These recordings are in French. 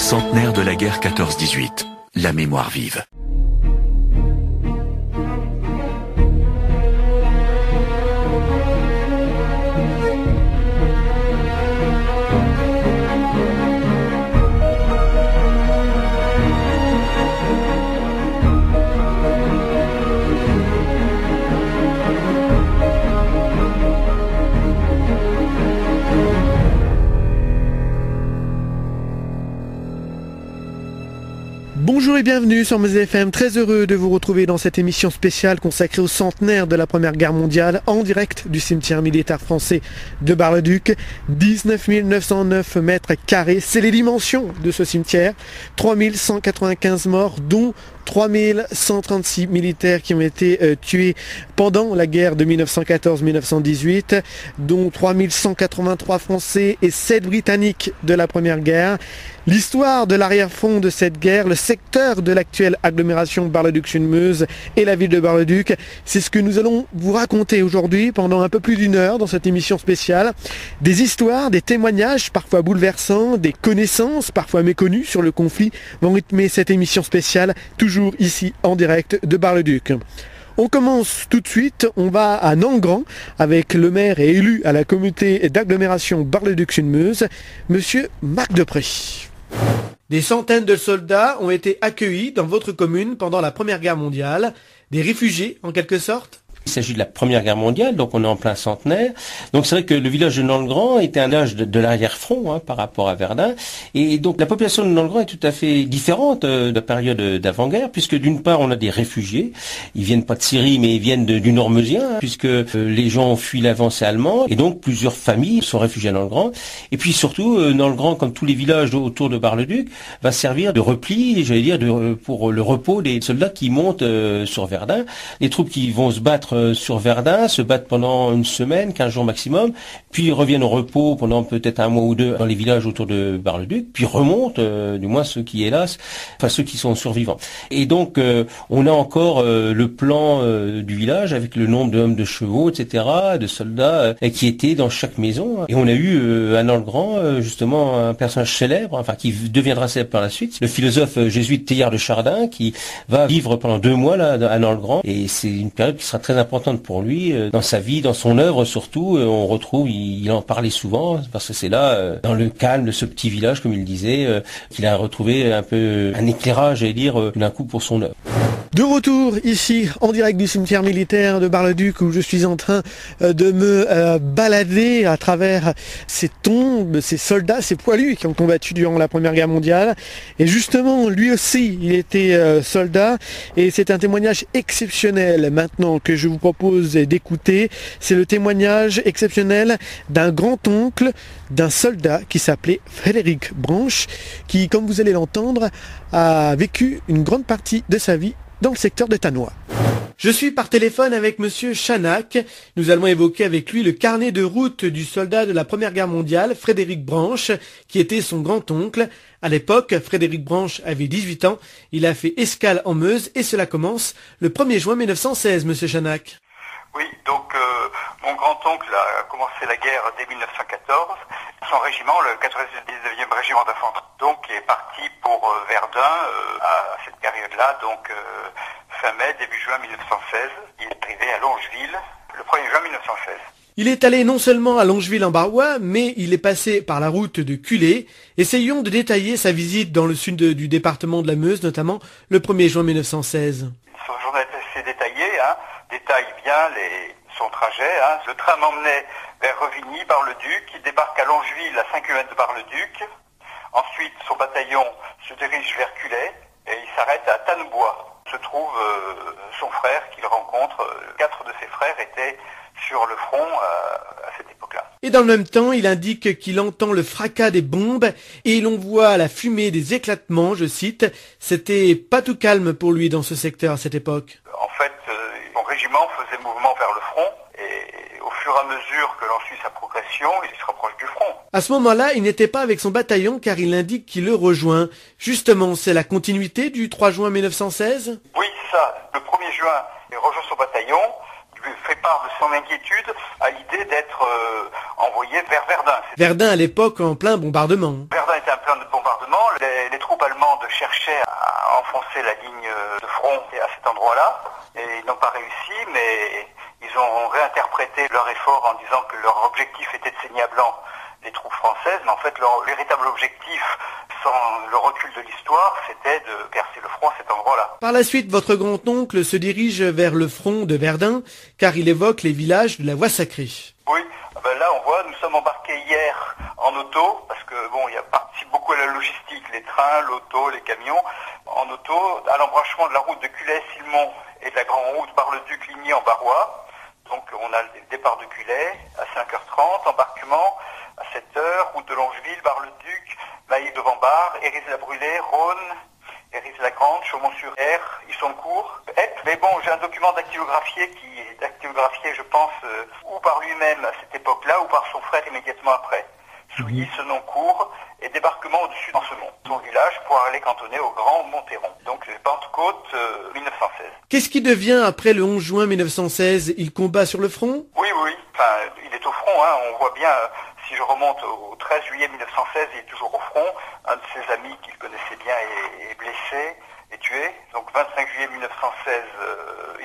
Centenaire de la guerre 14-18. La mémoire vive. Bonjour et bienvenue sur Moselle FM, très heureux de vous retrouver dans cette émission spéciale consacrée au centenaire de la Première Guerre mondiale en direct du cimetière militaire français de Bar-le-Duc. 19 909 mètres carrés, c'est les dimensions de ce cimetière, 3195 morts dont 3136 militaires qui ont été tués pendant la guerre de 1914-1918, dont 3183 Français et 7 Britanniques de la Première Guerre. L'histoire de l'arrière-front de cette guerre, le secteur de l'actuelle agglomération Bar-le-Duc-Sud-Meuse et la ville de Bar-le-Duc, c'est ce que nous allons vous raconter aujourd'hui pendant un peu plus d'une heure dans cette émission spéciale. Des histoires, des témoignages parfois bouleversants, des connaissances parfois méconnues sur le conflit vont rythmer cette émission spéciale, toujours ici en direct de Bar-le-Duc. On commence tout de suite, on va à Nangrand avec le maire et élu à la communauté d'agglomération Bar-le-Duc-Sud-Meuse, monsieur Marc Depré. Des centaines de soldats ont été accueillis dans votre commune pendant la Première Guerre mondiale, des réfugiés en quelque sorte. Il s'agit de la Première Guerre mondiale, donc on est en plein centenaire. Donc c'est vrai que le village de Nangrand était un village de l'arrière-front par rapport à Verdun. Et donc la population de Nangrand est tout à fait différente de la période d'avant-guerre, puisque d'une part on a des réfugiés. Ils viennent pas de Syrie, mais ils viennent du Nord meusien, puisque les gens ont fui l'avancée allemande. Et donc plusieurs familles sont réfugiées à Nangrand. Et puis surtout, Nangrand, comme tous les villages autour de Bar-le-Duc, va servir de repli, j'allais dire, pour le repos des soldats qui montent sur Verdun. Les troupes qui vont se battre sur Verdun, se battent pendant une semaine, 15 jours maximum, puis reviennent au repos pendant peut-être un mois ou deux dans les villages autour de Bar-le-Duc, puis remontent, du moins ceux qui hélas, enfin ceux qui sont survivants. Et donc on a encore le plan du village avec le nombre d'hommes, de chevaux, etc., de soldats qui étaient dans chaque maison. Et on a eu à Nangrand justement un personnage célèbre, enfin qui deviendra célèbre par la suite, le philosophe jésuite Teilhard de Chardin, qui va vivre pendant 2 mois là à Nangrand. Et c'est une période qui sera très importante pour lui, dans sa vie, dans son œuvre surtout. On retrouve, il en parlait souvent, parce que c'est là, dans le calme de ce petit village, comme il disait, qu'il a retrouvé un peu un éclairage, j'allais dire, d'un coup pour son œuvre. De retour ici, en direct du cimetière militaire de Bar-le-Duc, où je suis en train de me balader à travers ces tombes, ces soldats, ces poilus qui ont combattu durant la Première Guerre mondiale. Et justement, lui aussi, il était soldat, et c'est un témoignage exceptionnel maintenant que je vous propose d'écouter. C'est le témoignage exceptionnel d'un grand-oncle d'un soldat qui s'appelait Frédéric Branche, qui, comme vous allez l'entendre, a vécu une grande partie de sa vie dans le secteur de Tanois. Je suis par téléphone avec monsieur Chanac. Nous allons évoquer avec lui le carnet de route du soldat de la Première Guerre mondiale, Frédéric Branche, qui était son grand-oncle. À l'époque, Frédéric Branche avait 18 ans. Il a fait escale en Meuse et cela commence le 1er juin 1916, monsieur Chanac. Oui, donc mon grand-oncle a commencé la guerre dès 1914. Son régiment, le 99e régiment d'infanterie, donc est parti pour Verdun à cette période-là, donc fin mai, début juin 1916. Il est arrivé à Longeville le 1er juin 1916. Il est allé non seulement à Longeville en Barrois, mais il est passé par la route de Culé. Essayons de détailler sa visite dans le sud du département de la Meuse, notamment le 1er juin 1916. Son journal est assez détaillé, détaille bien son trajet. Le train m'emmenait vers Revigny, Bar-le-Duc. Il débarque à Longeville, à 5 km de Bar-le-Duc. Ensuite, son bataillon se dirige vers Culay et il s'arrête à Tannebois. Se trouve son frère qu'il rencontre. 4 de ses frères étaient sur le front à cette époque-là. Et dans le même temps, il indique qu'il entend le fracas des bombes et l'on voit la fumée des éclatements, je cite. C'était pas tout calme pour lui dans ce secteur à cette époque. En fait, son régiment faisait mouvement vers le front et au fur et à mesure que l'on suit sa progression, il se rapproche du front. À ce moment-là, il n'était pas avec son bataillon car il indique qu'il le rejoint. Justement, c'est la continuité du 3 juin 1916 ? Oui, c'est ça. Le 1er juin, il rejoint son bataillon. Il fait part de son inquiétude à l'idée d'être envoyé vers Verdun. Verdun à l'époque en plein bombardement. Verdun était en plein bombardement. Les traverser la ligne de front à cet endroit-là. Et ils n'ont pas réussi, mais ils ont réinterprété leur effort en disant que leur objectif était de saigner à blanc les troupes françaises, mais en fait leur véritable objectif, sans le recul de l'histoire, c'était de percer le front à cet endroit-là. Par la suite, votre grand-oncle se dirige vers le front de Verdun, car il évoque les villages de la Voie sacrée. Oui, là on voit, nous sommes embarqués hier en auto, parce que il participe beaucoup à la logistique, les trains, l'auto, les camions, en auto, à l'embranchement de la route de Culay-Silmont et de la grande route Bar-le-Duc-Ligny en Barrois. Donc on a le départ de Culay à 5h30, embarquement à 7h, route de Longeville, Bar-le-Duc, Mailly de Vambard, Hérisy-la-Brûlée, Rhône, Hérisy-la-Grande, Chaumont-sur-Aire, Isoncourt, Eppe. Mais bon, j'ai un document dactylographié qui est dactylographié, je pense, ou par lui-même à cette époque-là, ou par son frère immédiatement après. Souilly, Senoncourt et débarquement au-dessus d'Ansemont, son village pour aller cantonner au Grand Montéron. Donc Pentecôte 1916. Qu'est-ce qui devient après le 11 juin 1916? Il combat sur le front? Oui, enfin, il est au front, hein. On voit bien, si je remonte au 13 juillet 1916, il est toujours au front. Un de ses amis qu'il connaissait bien est blessé, est tué. Donc 25 juillet 1916,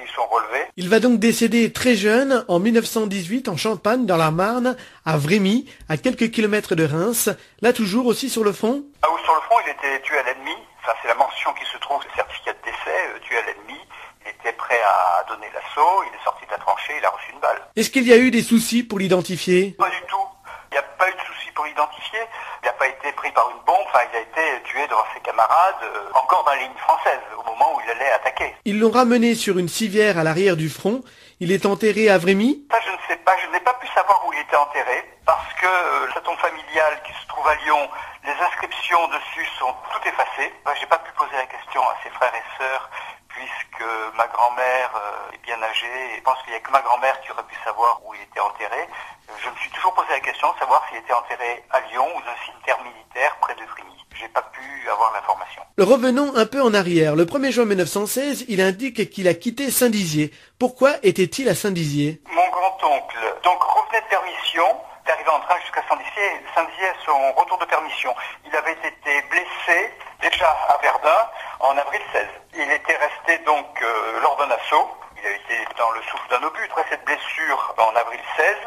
ils sont relevés. Il va donc décéder très jeune, en 1918, en Champagne, dans la Marne, à Vrémy, à quelques kilomètres de Reims, là toujours aussi sur le front. Ah oui, sur le front, il était tué à l'ennemi. Enfin, c'est la mention qui se trouve, le certificat de décès, tué à l'ennemi. Il était prêt à donner l'assaut, il est sorti de la tranchée, il a reçu une balle. Est-ce qu'il y a eu des soucis pour l'identifier? Pas du tout. Il n'y a pas eu de souci pour l'identifier. Il n'a pas été pris par une bombe, enfin, il a été tué devant ses camarades, encore dans la ligne française, au moment où il allait attaquer. Ils l'ont ramené sur une civière à l'arrière du front. Il est enterré à Vrémy. Ça, je ne sais pas, je n'ai pas pu savoir où il était enterré, parce que sa tombe familiale qui se trouve à Lyon, les inscriptions dessus sont toutes effacées. J'ai pas pu poser la question à ses frères et sœurs, puisque ma grand-mère est bien âgée, et je pense qu'il n'y a que ma grand-mère qui aurait pu savoir où il était enterré. Je me suis toujours posé la question de savoir s'il était enterré à Lyon ou dans un cimetière militaire près de Vrémy. J'ai pas pu avoir l'information. Revenons un peu en arrière. Le 1er juin 1916, il indique qu'il a quitté Saint-Dizier. Pourquoi était-il à Saint-Dizier? Mon grand-oncle, donc, revenait de permission, est arrivé en train jusqu'à Saint-Dizier. Saint-Dizier, son retour de permission. Il avait été blessé, déjà à Verdun, en avril 16. Il était resté donc lors d'un assaut. Il a été dans le souffle d'un obus. Après cette blessure, en avril 16,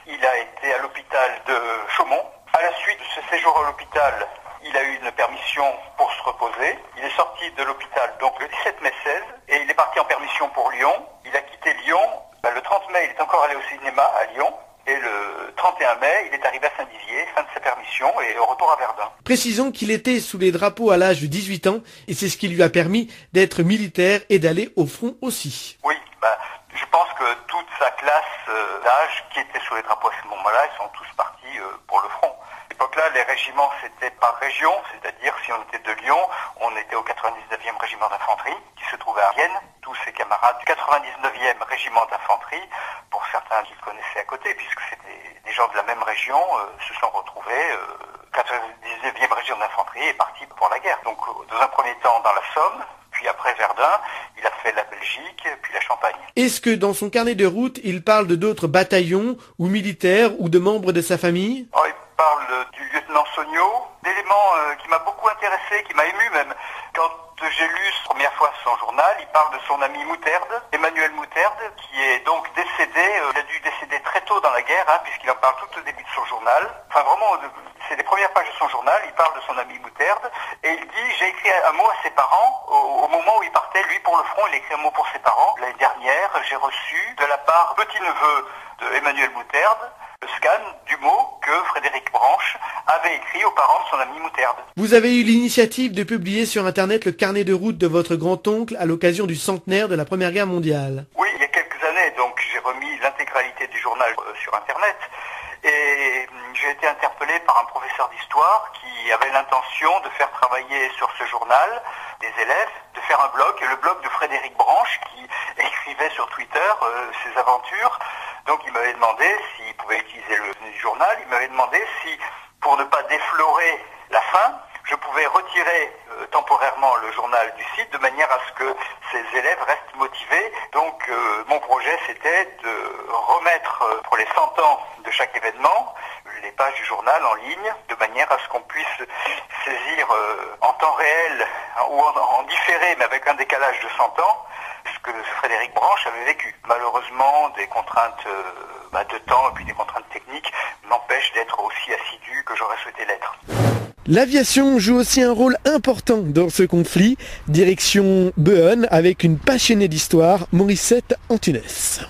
il a été à l'hôpital de Chaumont. À la suite de ce séjour à l'hôpital, il a eu une permission pour se reposer. Il est sorti de l'hôpital donc le 17 mai 16 et il est parti en permission pour Lyon. Il a quitté Lyon. Le 30 mai, il est encore allé au cinéma à Lyon. Et le 31 mai, il est arrivé à Saint-Dizier, fin de sa permission et au retour à Verdun. Précisons qu'il était sous les drapeaux à l'âge de 18 ans et c'est ce qui lui a permis d'être militaire et d'aller au front aussi. Oui, je pense que toute sa classe d'âge qui était sous les drapeaux à ce moment-là, ils sont tous partis pour le front. À l'époque là, les régiments c'était par région, c'est-à-dire si on était de Lyon, on était au 99e régiment d'infanterie qui se trouvait à Vienne. Tous ses camarades du 99e régiment d'infanterie, pour certains qui le connaissaient à côté, puisque c'était des gens de la même région, se sont retrouvés. 99e régiment d'infanterie est parti pour la guerre. Donc dans un premier temps dans la Somme, puis après Verdun, il a fait la Belgique, puis la Champagne. Est-ce que dans son carnet de route, il parle de d'autres bataillons ou militaires ou de membres de sa famille? Il parle du lieutenant Sognot, d'éléments qui m'a beaucoup intéressé, qui m'a ému même. Quand j'ai lu la première fois son journal, il parle de son ami Mouterde, Emmanuel Mouterde, qui est donc décédé, il a dû décéder très tôt dans la guerre, puisqu'il en parle tout au début de son journal. Enfin vraiment, c'est les premières pages de son journal, il parle de son ami Mouterde, et il dit, j'ai écrit un mot à ses parents, au moment où il partait, lui pour le front, il a écrit un mot pour ses parents. L'année dernière, j'ai reçu de la part petit-neveu de Emmanuel Mouterde, le scan du mot que Frédéric Branche avait écrit aux parents de son ami Mouterde. Vous avez eu l'initiative de publier sur Internet le carnet de route de votre grand-oncle à l'occasion du centenaire de la Première Guerre mondiale. Oui, il y a quelques années, donc j'ai remis l'intégralité du journal sur Internet. Et j'ai été interpellé par un professeur d'histoire qui avait l'intention de faire travailler sur ce journal des élèves, de faire un blog, le blog de Frédéric Branche qui écrivait sur Twitter ses aventures. Donc il m'avait demandé s'il pouvait utiliser le journal, il m'avait demandé si, pour ne pas déflorer la fin, je pouvais retirer temporairement le journal du site de manière à ce que ces élèves restent motivés. Donc mon projet c'était de remettre pour les 100 ans de chaque événement les pages du journal en ligne, de manière à ce qu'on puisse saisir en temps réel ou en différé, mais avec un décalage de 100 ans, ce que Frédéric Branche avait vécu. Malheureusement, des contraintes de temps et puis des contraintes techniques m'empêchent d'être aussi assidu que j'aurais souhaité l'être. L'aviation joue aussi un rôle important dans ce conflit. Direction Beaune avec une passionnée d'histoire, Morissette Antunès.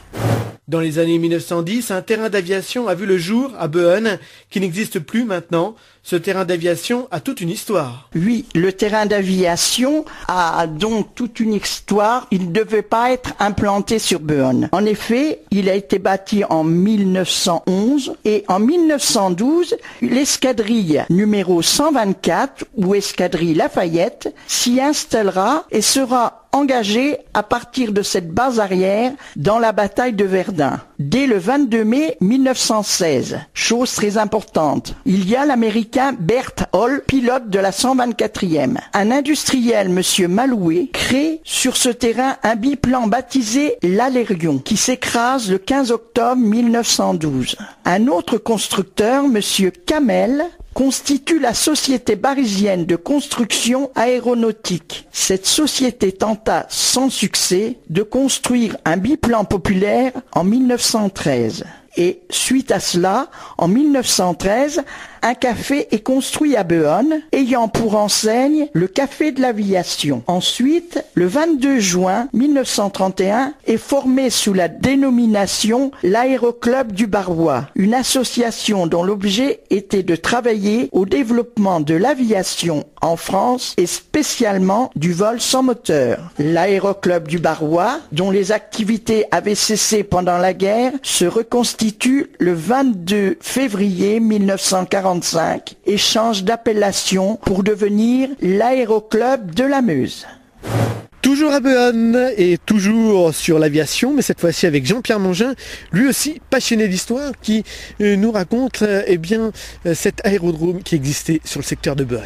Dans les années 1910, un terrain d'aviation a vu le jour à Beaune, qui n'existe plus maintenant. Ce terrain d'aviation a toute une histoire. Oui, le terrain d'aviation a donc toute une histoire. Il ne devait pas être implanté sur Beaune. En effet, il a été bâti en 1911 et en 1912, l'escadrille numéro 124 ou escadrille Lafayette s'y installera et sera engagé à partir de cette base arrière dans la bataille de Verdun. Dès le 22 mai 1916, chose très importante, il y a l'américain Bert Hall, pilote de la 124e. Un industriel, monsieur Malouet, crée sur ce terrain un biplan baptisé l'Alérion, qui s'écrase le 15 octobre 1912. Un autre constructeur, monsieur Camel, constitue la Société parisienne de construction aéronautique. Cette société tenta sans succès de construire un biplan populaire en 1913. Et suite à cela, en 1913, un café est construit à Beaune, ayant pour enseigne le Café de l'Aviation. Ensuite, le 22 juin 1931, est formé sous la dénomination l'Aéroclub du Barrois, une association dont l'objet était de travailler au développement de l'aviation en France et spécialement du vol sans moteur. L'Aéroclub du Barrois, dont les activités avaient cessé pendant la guerre, se reconstitue le 22 février 1945 et change d'appellation pour devenir l'Aéroclub de la Meuse. Toujours à Beaune et toujours sur l'aviation, mais cette fois-ci avec Jean-Pierre Mangin, lui aussi passionné d'histoire, qui nous raconte cet aérodrome qui existait sur le secteur de Beaune.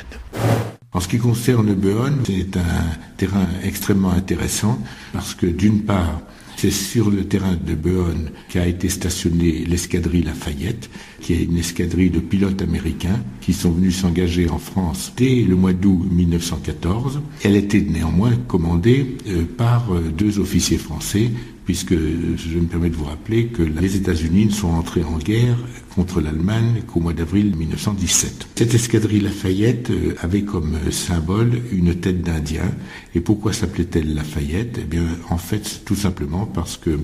En ce qui concerne Beaune, c'est un terrain extrêmement intéressant parce que d'une part, c'est sur le terrain de Beaune qu'a été stationnée l'escadrille Lafayette, qui est une escadrille de pilotes américains qui sont venus s'engager en France dès le mois d'août 1914. Elle était néanmoins commandée par deux officiers français, puisque je me permets de vous rappeler que les États-Unis ne sont entrés en guerre contre l'Allemagne qu'au mois d'avril 1917. Cette escadrille Lafayette avait comme symbole une tête d'Indien. Et pourquoi s'appelait-elle Lafayette ? Eh bien, en fait, tout simplement parce que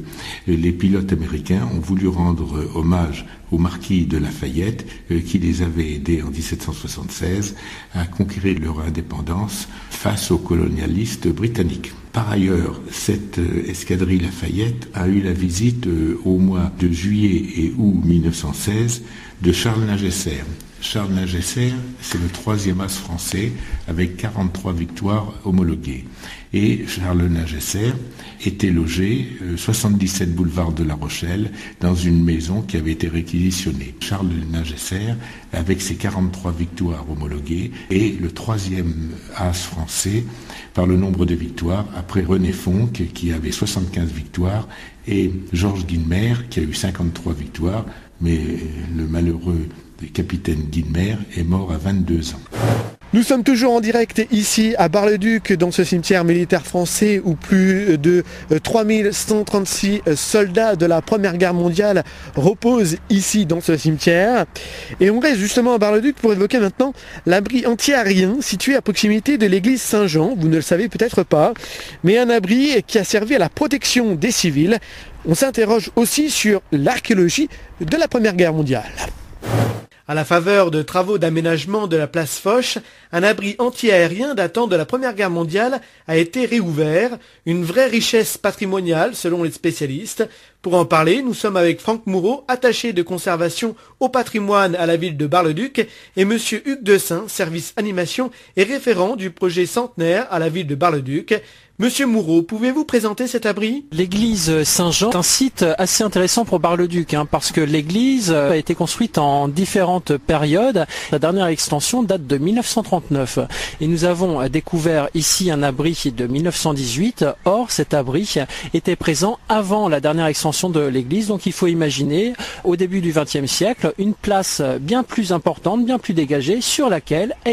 les pilotes américains ont voulu rendre hommage au marquis de Lafayette, qui les avait aidés en 1776 à conquérir leur indépendance face aux colonialistes britanniques. Par ailleurs, cette escadrille Lafayette a eu la visite au mois de juillet et août 1916 de Charles Ningesser. Charles Ningesser, c'est le 3e as français avec 43 victoires homologuées. Et Charles Ningesser était logé 77 boulevard de La Rochelle dans une maison qui avait été réquisitionnée. Charles Ningesser, avec ses 43 victoires homologuées, est le 3e as français par le nombre de victoires, après René Fonck qui avait 75 victoires et Georges Guilmer qui a eu 53 victoires, mais le malheureux capitaine Guilmer est mort à 22 ans. Nous sommes toujours en direct ici à Bar-le-Duc, dans ce cimetière militaire français où plus de 3136 soldats de la Première Guerre mondiale reposent ici dans ce cimetière. Et on reste justement à Bar-le-Duc pour évoquer maintenant l'abri anti-aérien situé à proximité de l'église Saint-Jean. Vous ne le savez peut-être pas, mais un abri qui a servi à la protection des civils. On s'interroge aussi sur l'archéologie de la Première Guerre mondiale. À la faveur de travaux d'aménagement de la place Foch, un abri anti-aérien datant de la Première Guerre mondiale a été réouvert, une vraie richesse patrimoniale selon les spécialistes. Pour en parler, nous sommes avec Franck Moureau, attaché de conservation au patrimoine à la ville de Bar-le-Duc, et monsieur Hugues Dessin, service animation et référent du projet centenaire à la ville de Bar-le-Duc. Monsieur Moureau, pouvez-vous présenter cet abri ? L'église Saint-Jean est un site assez intéressant pour Bar-le-Duc, parce que l'église a été construite en différentes périodes. La dernière extension date de 1939 et nous avons découvert ici un abri de 1918. Or, cet abri était présent avant la dernière extension extension de l'église. Donc il faut imaginer, au début du XXe siècle, une place bien plus importante, bien plus dégagée, sur laquelle a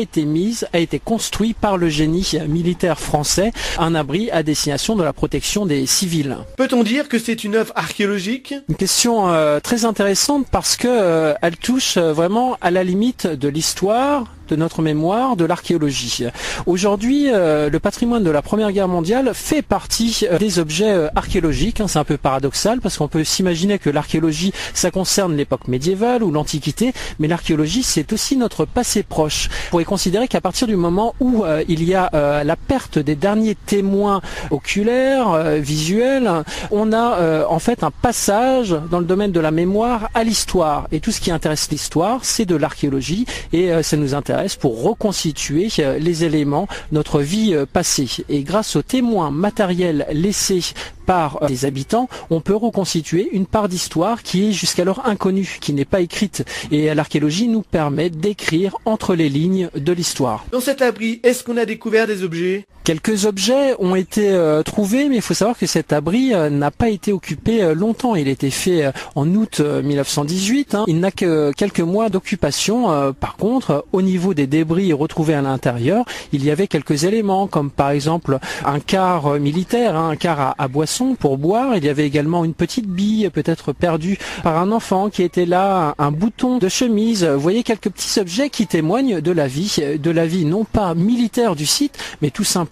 été construit par le génie militaire français un abri à destination de la protection des civils. Peut-on dire que c'est une œuvre archéologique? Une question très intéressante parce que elle touche vraiment à la limite de l'histoire, de notre mémoire, de l'archéologie. Aujourd'hui, le patrimoine de la Première Guerre mondiale fait partie des objets archéologiques. C'est un peu paradoxal parce qu'on peut s'imaginer que l'archéologie, ça concerne l'époque médiévale ou l'Antiquité, mais l'archéologie, c'est aussi notre passé proche. On pourrait considérer qu'à partir du moment où il y a la perte des derniers témoins oculaires, visuels, on a en fait un passage dans le domaine de la mémoire à l'histoire. Et tout ce qui intéresse l'histoire, c'est de l'archéologie et ça nous intéresse pour reconstituer les éléments de notre vie passée. Et grâce aux témoins matériels laissés par des habitants, on peut reconstituer une part d'histoire qui est jusqu'alors inconnue, qui n'est pas écrite. Et l'archéologie nous permet d'écrire entre les lignes de l'histoire. Dans cet abri, est-ce qu'on a découvert des objets? Quelques objets ont été trouvés, mais il faut savoir que cet abri n'a pas été occupé longtemps. Il a été fait en août 1918. Il n'a que quelques mois d'occupation. Par contre, au niveau des débris retrouvés à l'intérieur, il y avait quelques éléments, comme par exemple un quart militaire, un quart à boisson pour boire. Il y avait également une petite bille, peut-être perdue par un enfant qui était là, un bouton de chemise. Vous voyez quelques petits objets qui témoignent de la vie non pas militaire du site, mais tout simplement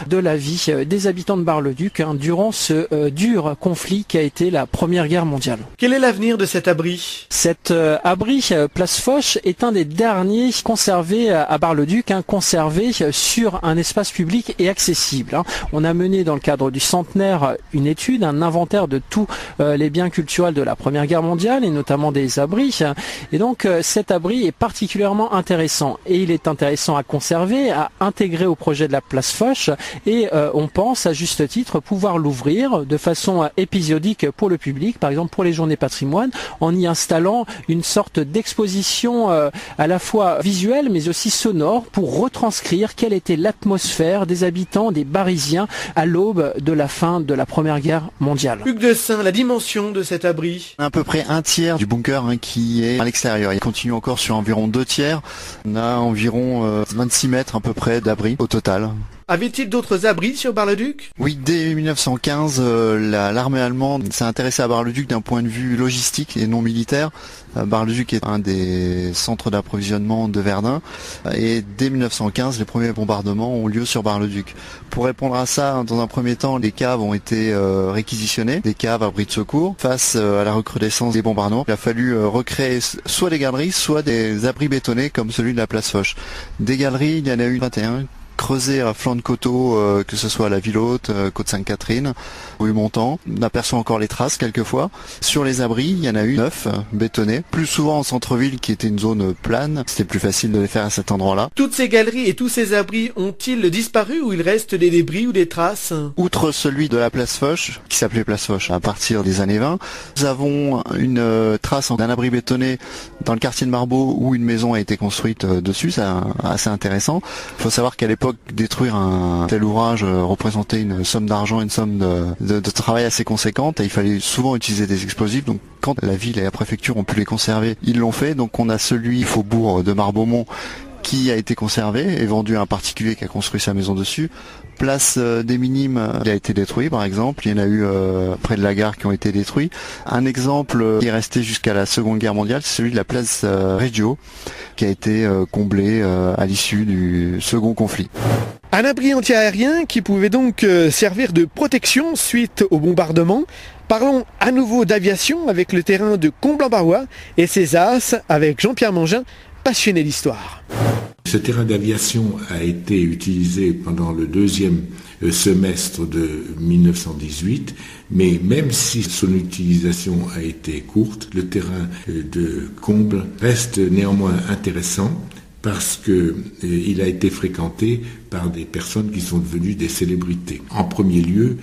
de la vie des habitants de Bar-le-Duc durant ce dur conflit qui a été la Première Guerre mondiale. Quel est l'avenir de cet abri? Cet abri, Place Foch, est un des derniers conservés à Bar-le-Duc, conservé sur un espace public et accessible. On a mené dans le cadre du centenaire une étude, un inventaire de tous les biens culturels de la Première Guerre mondiale et notamment des abris. Et donc cet abri est particulièrement intéressant et il est intéressant à conserver, à intégrer au projet de la Place Foch et on pense à juste titre pouvoir l'ouvrir de façon épisodique pour le public, par exemple pour les journées patrimoine, en y installant une sorte d'exposition à la fois visuelle mais aussi sonore pour retranscrire quelle était l'atmosphère des habitants, des Barisiens à l'aube de la fin de la Première Guerre mondiale. Hugues Dessin, la dimension de cet abri? À peu près un tiers du bunker qui est à l'extérieur. Il continue encore sur environ 2 tiers. On a environ 26 mètres à peu près d'abri au total. Avait-il d'autres abris sur Bar-le-Duc? Oui, dès 1915, l'armée allemande s'est intéressée à Bar-le-Duc d'un point de vue logistique et non militaire. Bar-le-Duc est un des centres d'approvisionnement de Verdun et dès 1915, les premiers bombardements ont lieu sur Bar-le-Duc. Pour répondre à ça, dans un premier temps, les caves ont été réquisitionnées, des caves abris de secours. Face à la recrudescence des bombardements, il a fallu recréer soit des galeries, soit des abris bétonnés comme celui de la Place Foch. Des galeries, il y en a eu 21. Creusé à flanc de coteau, que ce soit à la Ville-Haute, Côte Sainte-Catherine, rue Montant. On aperçoit encore les traces quelquefois. Sur les abris, il y en a eu 9 bétonnés. Plus souvent en centre-ville qui était une zone plane. C'était plus facile de les faire à cet endroit-là. Toutes ces galeries et tous ces abris ont-ils disparu ou il reste des débris ou des traces? Outre celui de la Place Foch, qui s'appelait Place Foch à partir des années 20, nous avons une trace d'un abri bétonné dans le quartier de Marbeau où une maison a été construite dessus. C'est assez intéressant. Il faut savoir qu'à l'époque, détruire un tel ouvrage représentait une somme d'argent, une somme de travail assez conséquente et il fallait souvent utiliser des explosifs. Donc quand la ville et la préfecture ont pu les conserver, ils l'ont fait. Donc on a celui faubourg de Marbeaumont qui a été conservé et vendu à un particulier qui a construit sa maison dessus. Place des Minimes, il a été détruit par exemple. Il y en a eu près de la gare qui ont été détruits. Un exemple qui est resté jusqu'à la Seconde Guerre mondiale, c'est celui de la place Reggio qui a été comblé à l'issue du second conflit. Un abri anti-aérien qui pouvait donc servir de protection suite au bombardement. Parlons à nouveau d'aviation avec le terrain de Comblanc-Barrois et ses as avec Jean-Pierre Mangin, passionné d'histoire. Ce terrain d'aviation a été utilisé pendant le deuxième semestre de 1918, mais même si son utilisation a été courte, le terrain de Comble reste néanmoins intéressant parce qu'il a été fréquenté par des personnes qui sont devenues des célébrités. En premier lieu,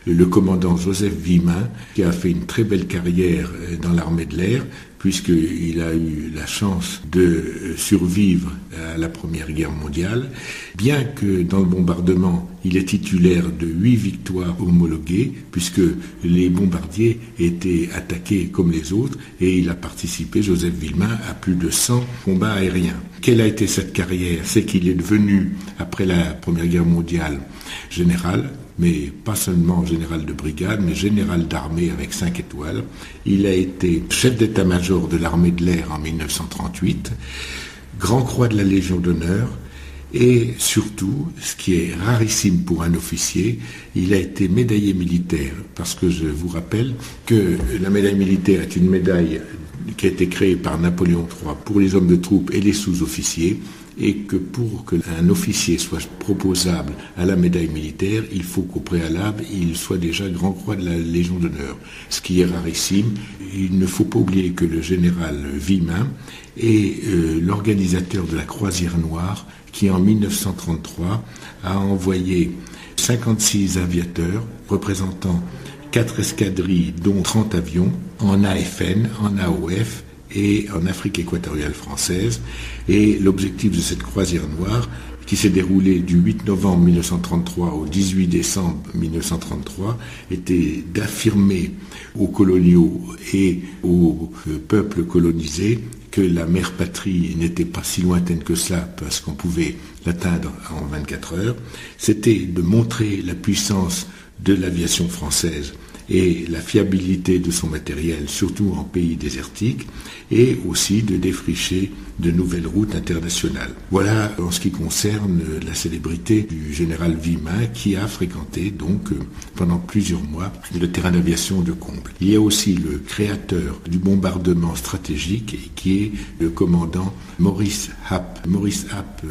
le commandant Joseph Villemin, qui a fait une très belle carrière dans l'armée de l'air, puisqu'il a eu la chance de survivre à la Première Guerre mondiale, bien que dans le bombardement, il est titulaire de 8 victoires homologuées, puisque les bombardiers étaient attaqués comme les autres, et il a participé, Joseph Villemin, à plus de 100 combats aériens. Quelle a été cette carrière? C'est qu'il est devenu, après la Première Guerre mondiale, général, mais pas seulement général de brigade, mais général d'armée avec 5 étoiles. Il a été chef d'état-major de l'armée de l'air en 1938, Grand Croix de la Légion d'honneur, et surtout, ce qui est rarissime pour un officier, il a été médaillé militaire, parce que je vous rappelle que la médaille militaire est une médaille qui a été créée par Napoléon III pour les hommes de troupe et les sous-officiers, et que pour qu'un officier soit proposable à la médaille militaire, il faut qu'au préalable, il soit déjà Grand Croix de la Légion d'honneur, ce qui est rarissime. Il ne faut pas oublier que le général Villemin est l'organisateur de la Croisière Noire, qui en 1933 a envoyé 56 aviateurs représentant 4 escadrilles, dont 30 avions, en AFN, en AOF, et en Afrique équatoriale française. Et l'objectif de cette croisière noire, qui s'est déroulée du 8 novembre 1933 au 18 décembre 1933, était d'affirmer aux coloniaux et aux peuples colonisés que la mère patrie n'était pas si lointaine que cela, parce qu'on pouvait l'atteindre en 24 heures. C'était de montrer la puissance de l'aviation française et la fiabilité de son matériel, surtout en pays désertique, et aussi de défricher de nouvelles routes internationales. Voilà en ce qui concerne la célébrité du général Villemin, qui a fréquenté donc pendant plusieurs mois le terrain d'aviation de Combles. Il y a aussi le créateur du bombardement stratégique, qui est le commandant Maurice Happ. Maurice Happ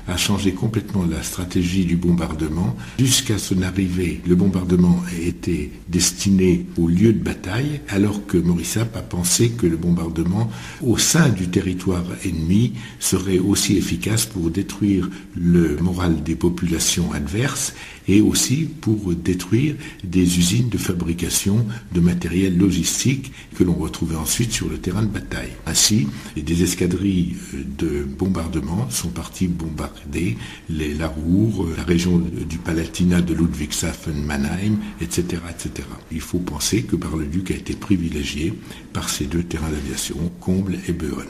a changé complètement la stratégie du bombardement. Jusqu'à son arrivée, le bombardement était destiné au lieu de bataille, alors que Maurice Happ a pensé que le bombardement au sein du territoire ennemi serait aussi efficace pour détruire le moral des populations adverses et aussi pour détruire des usines de fabrication de matériel logistique que l'on retrouvait ensuite sur le terrain de bataille. Ainsi, des escadrilles de bombardement sont parties bombarder la Ruhr, la région du Palatinat de Ludwigshafen, Mannheim, etc., etc. Il faut penser que Bar-le-Duc a été privilégié par ces deux terrains d'aviation, Combles et Boën.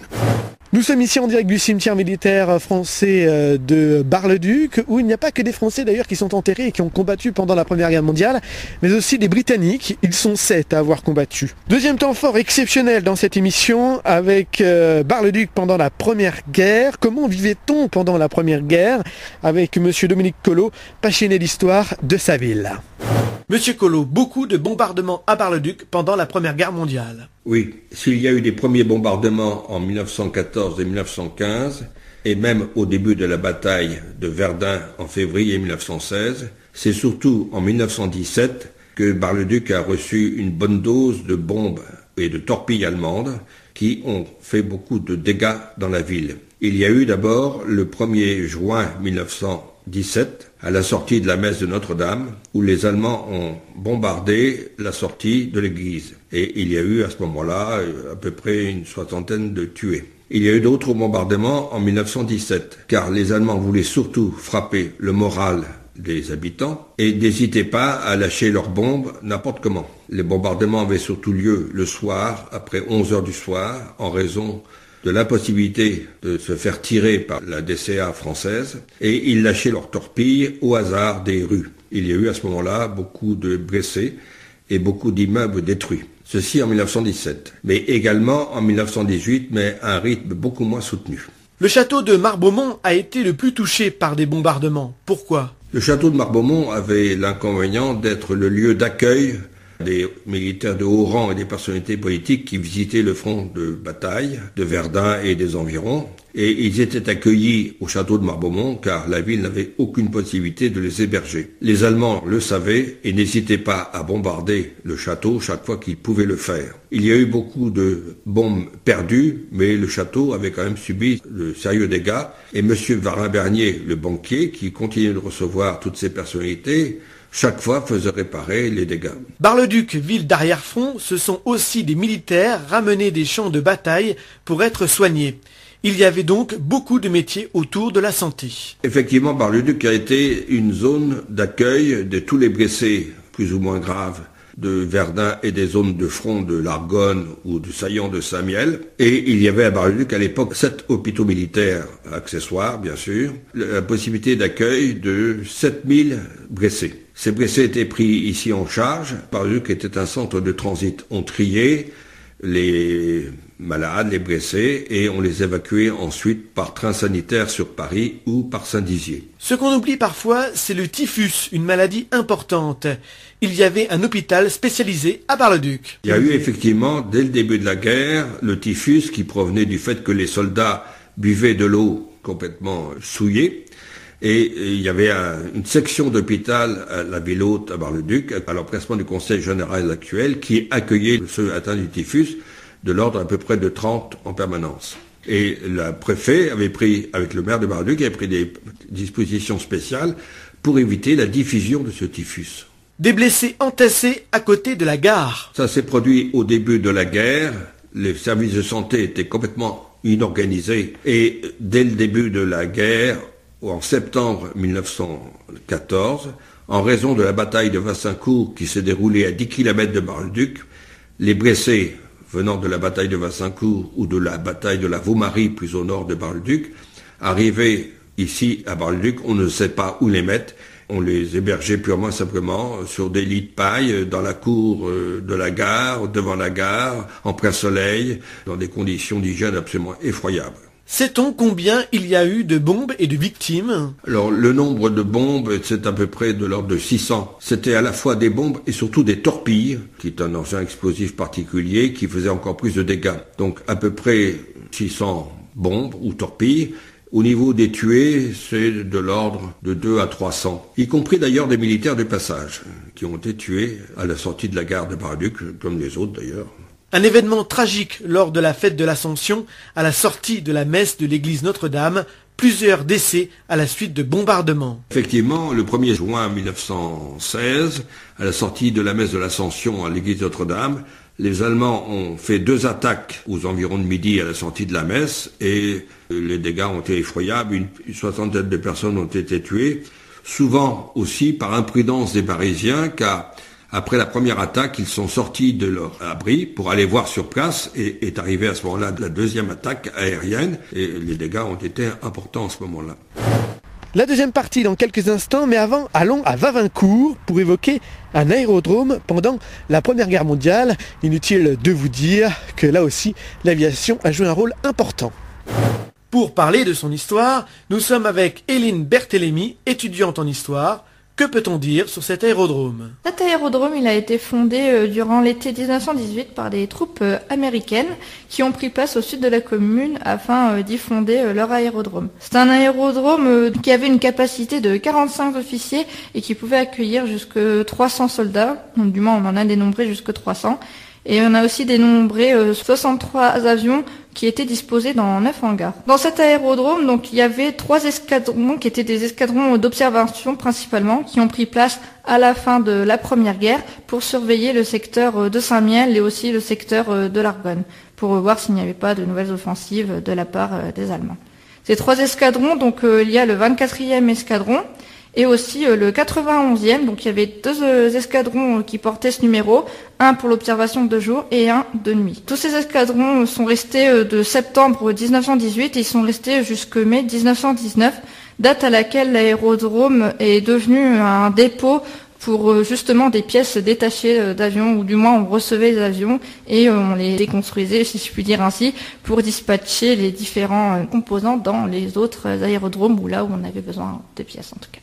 Nous sommes ici en direct du cimetière militaire français de Bar-le-Duc, où il n'y a pas que des Français d'ailleurs qui sont enterrés et qui ont combattu pendant la Première Guerre mondiale, mais aussi des Britanniques. Ils sont 7 à avoir combattu. Deuxième temps fort exceptionnel dans cette émission avec Bar-le-Duc pendant la Première Guerre. Comment vivait-on pendant la Première Guerre? Avec Monsieur Dominique Collot, passionné d'histoire de sa ville. Monsieur Collot, beaucoup de bombardements à Bar-le-Duc pendant la Première Guerre mondiale. Oui, s'il y a eu des premiers bombardements en 1914 et 1915, et même au début de la bataille de Verdun en février 1916, c'est surtout en 1917 que Bar-le-Duc a reçu une bonne dose de bombes et de torpilles allemandes qui ont fait beaucoup de dégâts dans la ville. Il y a eu d'abord le 1er juin 1917, à la sortie de la messe de Notre-Dame, où les Allemands ont bombardé la sortie de l'église. Et il y a eu à ce moment-là à peu près une soixantaine de tués. Il y a eu d'autres bombardements en 1917, car les Allemands voulaient surtout frapper le moral des habitants et n'hésitaient pas à lâcher leurs bombes n'importe comment. Les bombardements avaient surtout lieu le soir, après 11 heures du soir, en raison de l'impossibilité de se faire tirer par la DCA française, et ils lâchaient leurs torpilles au hasard des rues. Il y a eu à ce moment-là beaucoup de blessés et beaucoup d'immeubles détruits. Ceci en 1917, mais également en 1918, mais à un rythme beaucoup moins soutenu. Le château de Marbeaumont a été le plus touché par des bombardements. Pourquoi? Le château de Marbeaumont avait l'inconvénient d'être le lieu d'accueil des militaires de haut rang et des personnalités politiques qui visitaient le front de bataille de Verdun et des environs. et ils étaient accueillis au château de Marbeaumont car la ville n'avait aucune possibilité de les héberger. Les Allemands le savaient et n'hésitaient pas à bombarder le château chaque fois qu'ils pouvaient le faire. Il y a eu beaucoup de bombes perdues, mais le château avait quand même subi de sérieux dégâts. Et M. Varin-Bernier, le banquier, qui continuait de recevoir toutes ces personnalités, chaque fois faisait réparer les dégâts. Bar-le-Duc, ville d'arrière-front, ce sont aussi des militaires ramenés des champs de bataille pour être soignés. Il y avait donc beaucoup de métiers autour de la santé. Effectivement, Bar-le-Duc a été une zone d'accueil de tous les blessés, plus ou moins graves, de Verdun et des zones de front de l'Argonne ou du saillant de Saint-Miel. Et il y avait à Bar-le-Duc à l'époque 7 hôpitaux militaires accessoires, bien sûr, la possibilité d'accueil de 7000 blessés. Ces blessés étaient pris ici en charge. Bar-le-Duc était un centre de transit. On triait les malades, les blessés, et on les évacuait ensuite par train sanitaire sur Paris ou par Saint-Dizier. Ce qu'on oublie parfois, c'est le typhus, une maladie importante. Il y avait un hôpital spécialisé à Bar-le-Duc. Il y a eu effectivement, dès le début de la guerre, le typhus qui provenait du fait que les soldats buvaient de l'eau complètement souillée. Et il y avait une section d'hôpital à la ville haute à Bar-le-Duc, à l'emplacement du conseil général actuel, qui accueillait ceux atteints du typhus, de l'ordre à peu près de 30 en permanence. Et le préfet avait pris, avec le maire de Bar-le-Duc, avait pris des dispositions spéciales pour éviter la diffusion de ce typhus. Des blessés entassés à côté de la gare. Ça s'est produit au début de la guerre. Les services de santé étaient complètement inorganisés. Et dès le début de la guerre, en septembre 1914, en raison de la bataille de Vassincourt qui s'est déroulée à 10 km de Bar-le-Duc, les blessés venant de la bataille de Vassincourt ou de la bataille de la Vaumarie, plus au nord de Bar-le-Duc, arrivaient ici à Bar-le-Duc, on ne sait pas où les mettre. On les hébergeait purement simplement sur des lits de paille, dans la cour de la gare, devant la gare, en plein soleil, dans des conditions d'hygiène absolument effroyables. Sait-on combien il y a eu de bombes et de victimes? Alors, le nombre de bombes, c'est à peu près de l'ordre de 600. C'était à la fois des bombes et surtout des torpilles, qui est un engin explosif particulier, qui faisait encore plus de dégâts. Donc, à peu près 600 bombes ou torpilles. Au niveau des tués, c'est de l'ordre de 2 à 300, y compris d'ailleurs des militaires de passage, qui ont été tués à la sortie de la gare de Bar-le-Duc, comme les autres d'ailleurs. Un événement tragique lors de la fête de l'Assomption, à la sortie de la messe de l'église Notre-Dame, plusieurs décès à la suite de bombardements. Effectivement, le 1er juin 1916, à la sortie de la messe de l'Ascension à l'église Notre-Dame, les Allemands ont fait 2 attaques aux environs de midi à la sortie de la messe et les dégâts ont été effroyables. Une soixantaine de personnes ont été tuées, souvent aussi par imprudence des Parisiens, car après la première attaque, ils sont sortis de leur abri pour aller voir sur place et est arrivé à ce moment-là la deuxième attaque aérienne et les dégâts ont été importants à ce moment-là. La deuxième partie dans quelques instants, mais avant, allons à Wavincourt pour évoquer un aérodrome pendant la Première Guerre mondiale. Inutile de vous dire que là aussi, l'aviation a joué un rôle important. Pour parler de son histoire, nous sommes avec Hélène Berthélémy, étudiante en histoire. Que peut-on dire sur cet aérodrome? Cet aérodrome, il a été fondé durant l'été 1918 par des troupes américaines qui ont pris place au sud de la commune afin d'y fonder leur aérodrome. C'est un aérodrome qui avait une capacité de 45 officiers et qui pouvait accueillir jusque 300 soldats, du moins on en a dénombré jusque 300. Et on a aussi dénombré 63 avions qui étaient disposés dans 9 hangars. Dans cet aérodrome, donc, il y avait 3 escadrons qui étaient des escadrons d'observation principalement, qui ont pris place à la fin de la Première Guerre pour surveiller le secteur de Saint-Miel et aussi le secteur de l'Argonne, pour voir s'il n'y avait pas de nouvelles offensives de la part des Allemands. Ces 3 escadrons, donc il y a le 24e escadron, et aussi le 91e, donc il y avait 2 escadrons qui portaient ce numéro, un pour l'observation de jour et un de nuit. Tous ces escadrons sont restés de septembre 1918 et ils sont restés jusque mai 1919, date à laquelle l'aérodrome est devenu un dépôt pour justement des pièces détachées d'avions, ou du moins on recevait les avions et on les déconstruisait, si je puis dire ainsi, pour dispatcher les différents composants dans les autres aérodromes ou là où on avait besoin de pièces en tout cas.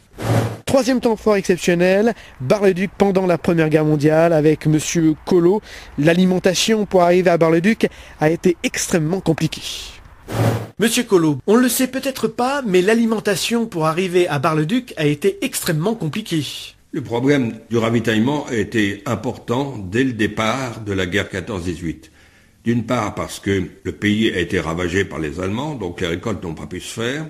Troisième temps fort exceptionnel, Bar-le-Duc pendant la Première Guerre mondiale avec Monsieur Collot. L'alimentation pour arriver à Bar-le-Duc a été extrêmement compliquée. Monsieur Collot, on ne le sait peut-être pas, mais l'alimentation pour arriver à Bar-le-Duc a été extrêmement compliquée. Le problème du ravitaillement a été important dès le départ de la guerre 14-18. D'une part parce que le pays a été ravagé par les Allemands, donc les récoltes n'ont pas pu se faire.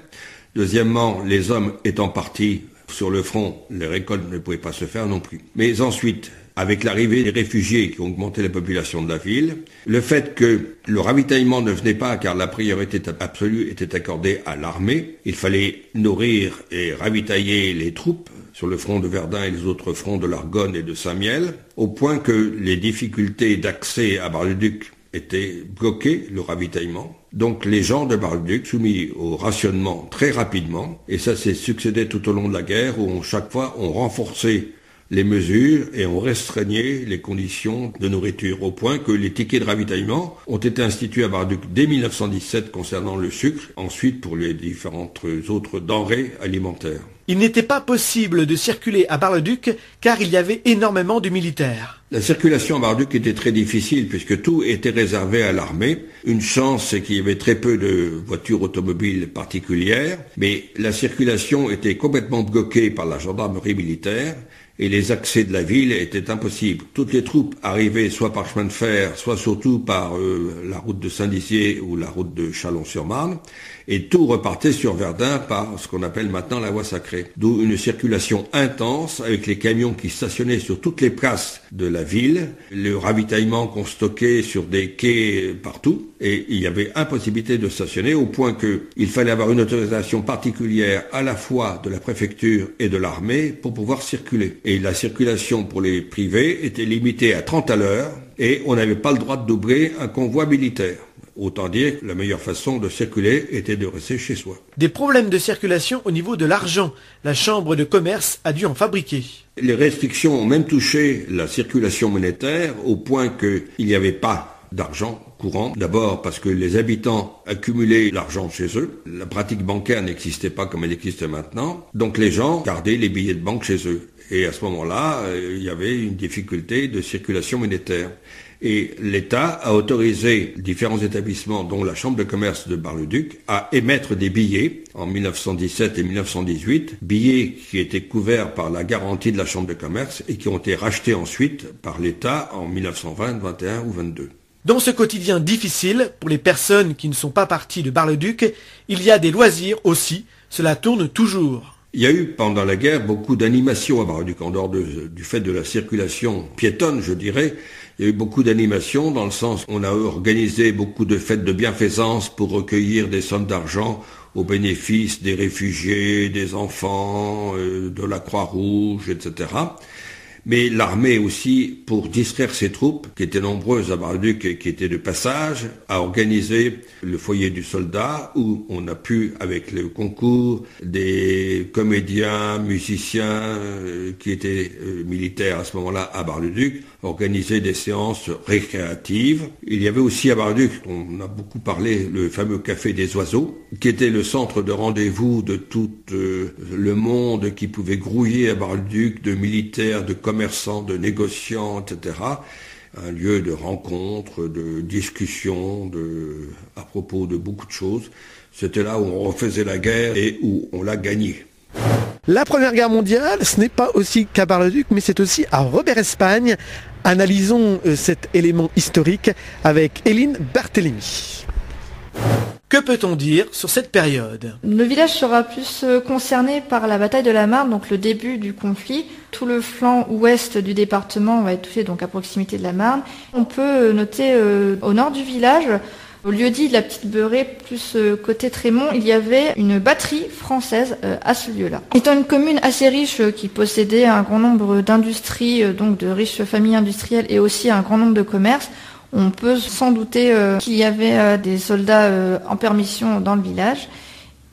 Deuxièmement, les hommes étant partis sur le front, les récoltes ne pouvaient pas se faire non plus. Mais ensuite, avec l'arrivée des réfugiés qui ont augmenté la population de la ville, le fait que le ravitaillement ne venait pas car la priorité absolue était accordée à l'armée, il fallait nourrir et ravitailler les troupes sur le front de Verdun et les autres fronts de l'Argonne et de Saint-Miel, au point que les difficultés d'accès à Bar-le-Duc étaient bloquées, le ravitaillement. Donc les gens de Bar-le-Duc soumis au rationnement très rapidement, et ça s'est succédé tout au long de la guerre où chaque fois on renforçait les mesures et on restreignait les conditions de nourriture, au point que les tickets de ravitaillement ont été institués à Bar-le-Duc dès 1917 concernant le sucre, ensuite pour les différentes autres denrées alimentaires. Il n'était pas possible de circuler à Bar-le-Duc car il y avait énormément de militaires. La circulation à Bar-le-Duc était très difficile puisque tout était réservé à l'armée. Une chance, c'est qu'il y avait très peu de voitures automobiles particulières, mais la circulation était complètement bloquée par la gendarmerie militaire et les accès de la ville étaient impossibles. Toutes les troupes arrivaient soit par chemin de fer, soit surtout par la route de Saint-Dizier ou la route de Châlons-sur-Marne, et tout repartait sur Verdun par ce qu'on appelle maintenant la voie sacrée. D'où une circulation intense avec les camions qui stationnaient sur toutes les places de la ville, le ravitaillement qu'on stockait sur des quais partout, et il y avait impossibilité de stationner au point qu'il fallait avoir une autorisation particulière à la fois de la préfecture et de l'armée pour pouvoir circuler. Et la circulation pour les privés était limitée à 30 à l'heure et on n'avait pas le droit de doubler un convoi militaire. Autant dire que la meilleure façon de circuler était de rester chez soi. Des problèmes de circulation au niveau de l'argent. La chambre de commerce a dû en fabriquer. Les restrictions ont même touché la circulation monétaire au point qu'il n'y avait pas d'argent courant. D'abord parce que les habitants accumulaient l'argent chez eux. La pratique bancaire n'existait pas comme elle existe maintenant. Donc les gens gardaient les billets de banque chez eux. Et à ce moment-là, il y avait une difficulté de circulation monétaire. Et l'État a autorisé différents établissements, dont la Chambre de commerce de Bar-le-Duc, à émettre des billets en 1917 et 1918, billets qui étaient couverts par la garantie de la Chambre de commerce et qui ont été rachetés ensuite par l'État en 1920, 21 ou 22. Dans ce quotidien difficile, pour les personnes qui ne sont pas parties de Bar-le-Duc, il y a des loisirs aussi. Cela tourne toujours. Il y a eu pendant la guerre beaucoup d'animations à Bar-le-Duc, en dehors du fait de la circulation piétonne, je dirais. Il y a eu beaucoup d'animations dans le sens où on a organisé beaucoup de fêtes de bienfaisance pour recueillir des sommes d'argent au bénéfice des réfugiés, des enfants, de la Croix-Rouge, etc. Mais l'armée aussi, pour distraire ses troupes, qui étaient nombreuses à Bar-le-Duc et qui étaient de passage, a organisé le foyer du soldat où on a pu, avec le concours des comédiens, musiciens qui étaient militaires à ce moment-là à Bar-le-Duc, organiser des séances récréatives. Il y avait aussi à Bar-le-Duc, on a beaucoup parlé, le fameux Café des Oiseaux, qui était le centre de rendez-vous de tout le monde qui pouvait grouiller à Bar-le-Duc, de militaires, de commerçants, de négociants, etc. Un lieu de rencontre, de discussion, à propos de beaucoup de choses. C'était là où on refaisait la guerre et où on l'a gagnée. La Première Guerre mondiale, ce n'est pas aussi qu'à Bar-le-Duc, mais c'est aussi à Robert-Espagne. Analysons cet élément historique avec Éline Barthélemy. Que peut-on dire sur cette période ? Le village sera plus concerné par la bataille de la Marne, donc le début du conflit. Tout le flanc ouest du département va être touché, donc à proximité de la Marne. On peut noter au nord du village, au lieu-dit de la Petite Beurrée, plus côté Trémont, il y avait une batterie française à ce lieu-là. Étant une commune assez riche qui possédait un grand nombre d'industries, donc de riches familles industrielles et aussi un grand nombre de commerces, on peut sans douter qu'il y avait des soldats en permission dans le village.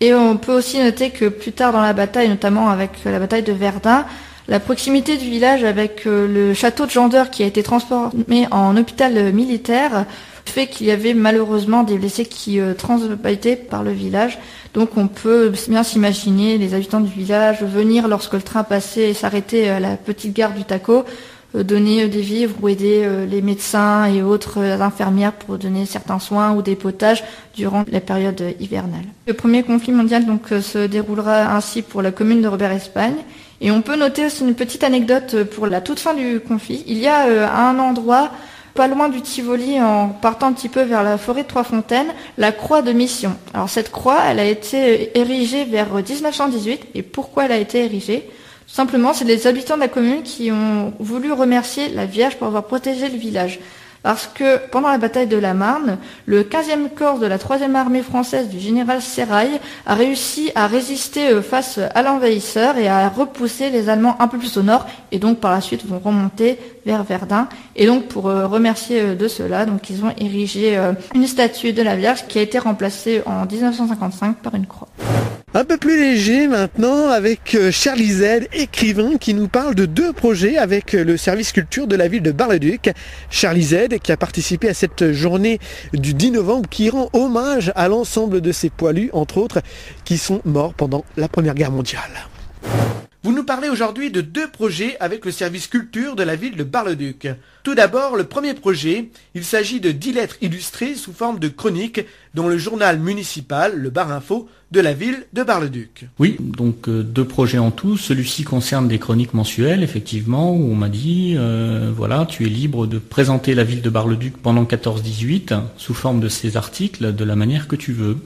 Et on peut aussi noter que plus tard dans la bataille, notamment avec la bataille de Verdun, la proximité du village avec le château de Jandeur qui a été transformé en hôpital militaire fait qu'il y avait malheureusement des blessés qui transitaient par le village. Donc on peut bien s'imaginer les habitants du village venir lorsque le train passait et s'arrêtait à la petite gare du Taco, donner des vivres ou aider les médecins et autres infirmières pour donner certains soins ou des potages durant la période hivernale. Le premier conflit mondial donc se déroulera ainsi pour la commune de Robert-Espagne. Et on peut noter aussi une petite anecdote pour la toute fin du conflit. Il y a un endroit pas loin du Tivoli, en partant un petit peu vers la forêt de Trois-Fontaines, la croix de Mission. Alors cette croix, elle a été érigée vers 1918. Et pourquoi elle a été érigée ? Tout simplement, c'est les habitants de la commune qui ont voulu remercier la Vierge pour avoir protégé le village. Parce que pendant la bataille de la Marne, le 15e corps de la 3e armée française du général Serrail a réussi à résister face à l'envahisseur et à repousser les Allemands un peu plus au nord, et donc par la suite vont remonter vers Verdun. Et donc pour remercier de cela, donc ils ont érigé une statue de la Vierge qui a été remplacée en 1955 par une croix. Un peu plus léger maintenant avec Charlie Z, écrivain, qui nous parle de 2 projets avec le service culture de la ville de Bar-le-Duc. Charlie Z qui a participé à cette journée du 10 novembre qui rend hommage à l'ensemble de ces poilus, entre autres, qui sont morts pendant la Première Guerre mondiale. Vous nous parlez aujourd'hui de 2 projets avec le service culture de la ville de Bar-le-Duc. Tout d'abord, le premier projet, il s'agit de 10 lettres illustrées sous forme de chroniques dont le journal municipal, le Bar Info, de la ville de Bar-le-Duc. Oui, donc 2 projets en tout. Celui-ci concerne des chroniques mensuelles, effectivement, où on m'a dit, voilà, tu es libre de présenter la ville de Bar-le-Duc pendant 14-18 sous forme de ces articles de la manière que tu veux.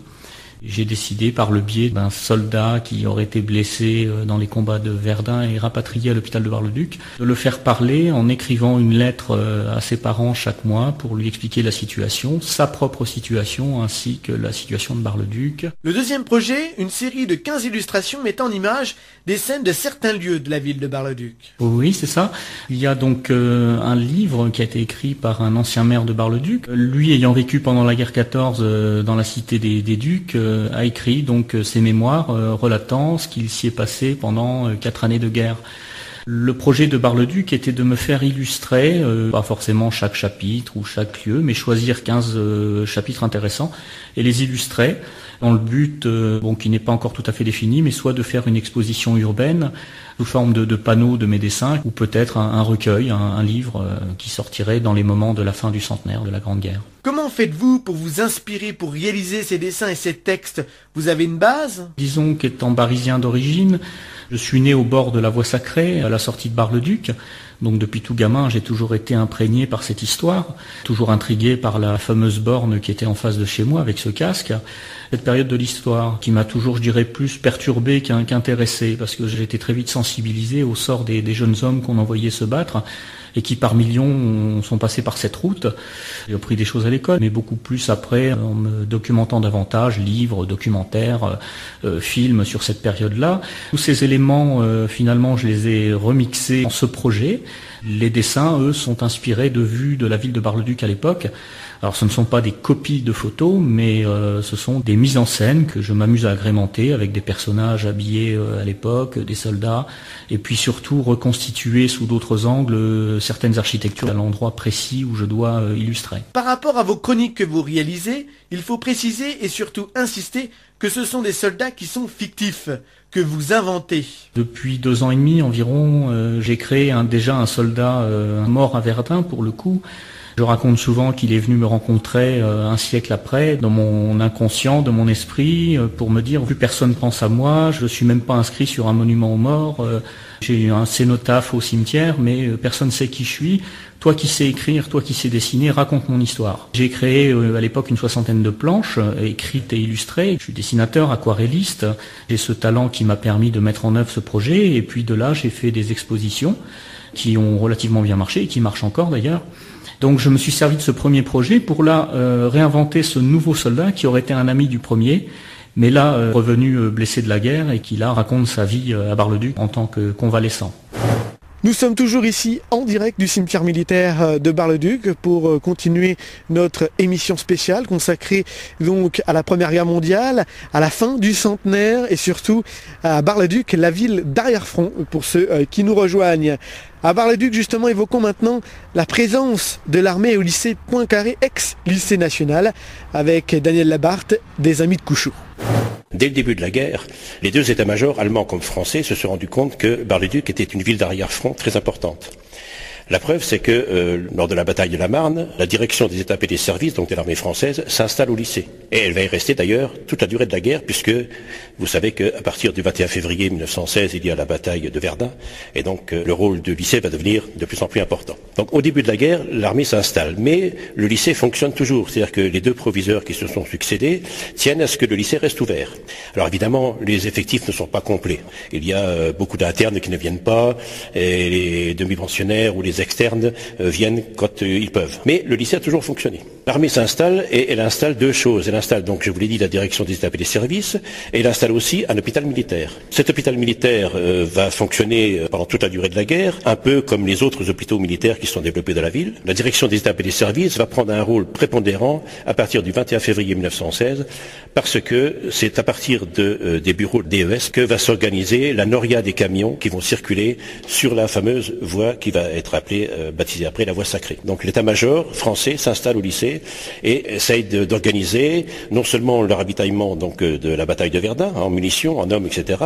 J'ai décidé, par le biais d'un soldat qui aurait été blessé dans les combats de Verdun et rapatrié à l'hôpital de Bar-le-Duc, de le faire parler en écrivant une lettre à ses parents chaque mois pour lui expliquer la situation, sa propre situation, ainsi que la situation de Bar-le-Duc. Le deuxième projet, une série de 15 illustrations mettant en image des scènes de certains lieux de la ville de Bar-le-Duc. Oui, c'est ça. Il y a donc un livre qui a été écrit par un ancien maire de Bar-le-Duc. Lui, ayant vécu pendant la guerre 14 dans la cité des Ducs, a écrit donc ses mémoires relatant ce qu'il s'y est passé pendant 4 années de guerre. Le projet de Bar-le-Duc était de me faire illustrer, pas forcément chaque chapitre ou chaque lieu, mais choisir 15 chapitres intéressants et les illustrer dans le but, qui n'est pas encore tout à fait défini, mais soit de faire une exposition urbaine sous forme de panneaux de mes dessins, ou peut-être un recueil, un livre qui sortirait dans les moments de la fin du centenaire de la Grande Guerre. Comment faites-vous pour vous inspirer, pour réaliser ces dessins et ces textes ? Vous avez une base ? Disons qu'étant barisien d'origine, je suis né au bord de la voie sacrée, à la sortie de Bar-le-Duc. Donc depuis tout gamin, j'ai toujours été imprégné par cette histoire, toujours intrigué par la fameuse borne qui était en face de chez moi avec ce casque. Cette période de l'histoire qui m'a toujours, je dirais, plus perturbé qu'intéressé, parce que j'ai été très vite sensibilisé au sort des jeunes hommes qu'on envoyait se battre et qui par millions sont passés par cette route. J'ai appris des choses à l'école, mais beaucoup plus après, en me documentant davantage, livres, documentaires, films sur cette période-là. Tous ces éléments, finalement, je les ai remixés dans ce projet. Les dessins, eux, sont inspirés de vues de la ville de Bar-le-Duc à l'époque. Alors ce ne sont pas des copies de photos, mais ce sont des mises en scène que je m'amuse à agrémenter avec des personnages habillés à l'époque, des soldats, et puis surtout reconstituer sous d'autres angles certaines architectures à l'endroit précis où je dois illustrer. Par rapport à vos chroniques que vous réalisez, il faut préciser et surtout insister que ce sont des soldats qui sont fictifs, que vous inventez. Depuis 2 ans et demi environ, j'ai créé déjà un soldat mort à Verdun pour le coup. Je raconte souvent qu'il est venu me rencontrer un siècle après, dans mon inconscient, de mon esprit, pour me dire, plus personne pense à moi, je suis même pas inscrit sur un monument aux morts, j'ai un cénotaphe au cimetière, mais personne ne sait qui je suis. Toi qui sais écrire, toi qui sais dessiner, raconte mon histoire. J'ai créé à l'époque une 60aine de planches, écrites et illustrées. Je suis dessinateur, aquarelliste. J'ai ce talent qui m'a permis de mettre en œuvre ce projet, et puis de là, j'ai fait des expositions qui ont relativement bien marché, et qui marchent encore d'ailleurs. Donc je me suis servi de ce premier projet pour là réinventer ce nouveau soldat qui aurait été un ami du premier, mais là revenu blessé de la guerre et qui là raconte sa vie à Bar-le-Duc en tant que convalescent. Nous sommes toujours ici en direct du cimetière militaire de Bar-le-Duc pour continuer notre émission spéciale consacrée donc à la Première Guerre mondiale, à la fin du centenaire et surtout à Bar-le-Duc, la ville d'arrière-front pour ceux qui nous rejoignent. À Bar-le-Duc, justement, évoquons maintenant la présence de l'armée au lycée Poincaré, ex-lycée national, avec Daniel Labarthe, des Amis de Couchoud. Dès le début de la guerre, les 2 états-majors, allemands comme français, se sont rendus compte que Bar-le-Duc était une ville d'arrière-front très importante. La preuve, c'est que lors de la bataille de la Marne, la direction des étapes et des services, donc de l'armée française, s'installe au lycée. Et elle va y rester d'ailleurs toute la durée de la guerre, puisque vous savez qu'à partir du 21 février 1916, il y a la bataille de Verdun, et donc le rôle du lycée va devenir de plus en plus important. Donc au début de la guerre, l'armée s'installe, mais le lycée fonctionne toujours, c'est-à-dire que les deux proviseurs qui se sont succédés tiennent à ce que le lycée reste ouvert. Alors évidemment, les effectifs ne sont pas complets. Il y a beaucoup d'internes qui ne viennent pas, et les demi-pensionnaires ou les externes viennent quand ils peuvent. Mais le lycée a toujours fonctionné. L'armée s'installe et elle installe deux choses. Elle installe donc, je vous l'ai dit, la direction des étapes et des services, et elle installe aussi un hôpital militaire. Cet hôpital militaire va fonctionner pendant toute la durée de la guerre, un peu comme les autres hôpitaux militaires qui sont développés dans la ville. La direction des étapes et des services va prendre un rôle prépondérant à partir du 21 février 1916, parce que c'est à partir des bureaux DES que va s'organiser la noria des camions qui vont circuler sur la fameuse voie qui va être baptisée après la voie sacrée. Donc l'état-major français s'installe au lycée et essaye d'organiser non seulement le ravitaillement donc de la bataille de Verdun en munitions, en hommes, etc.,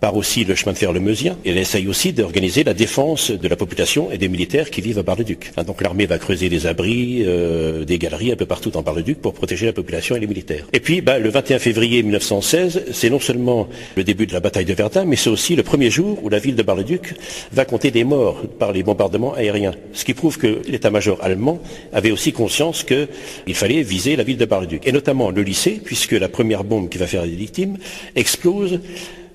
par aussi le chemin de fer le Meusien. Et elle essaye aussi d'organiser la défense de la population et des militaires qui vivent à Bar-le-Duc. Donc l'armée va creuser des abris, des galeries un peu partout dans Bar-le-Duc pour protéger la population et les militaires. Et puis le 21 février 1916, c'est non seulement le début de la bataille de Verdun, mais c'est aussi le premier jour où la ville de Bar-le-Duc va compter des morts par les bombardements aériens. Ce qui prouve que l'état-major allemand avait aussi conscience qu'il fallait viser la ville de Bar-le-Duc. Et notamment le lycée, puisque la première bombe qui va faire des victimes explose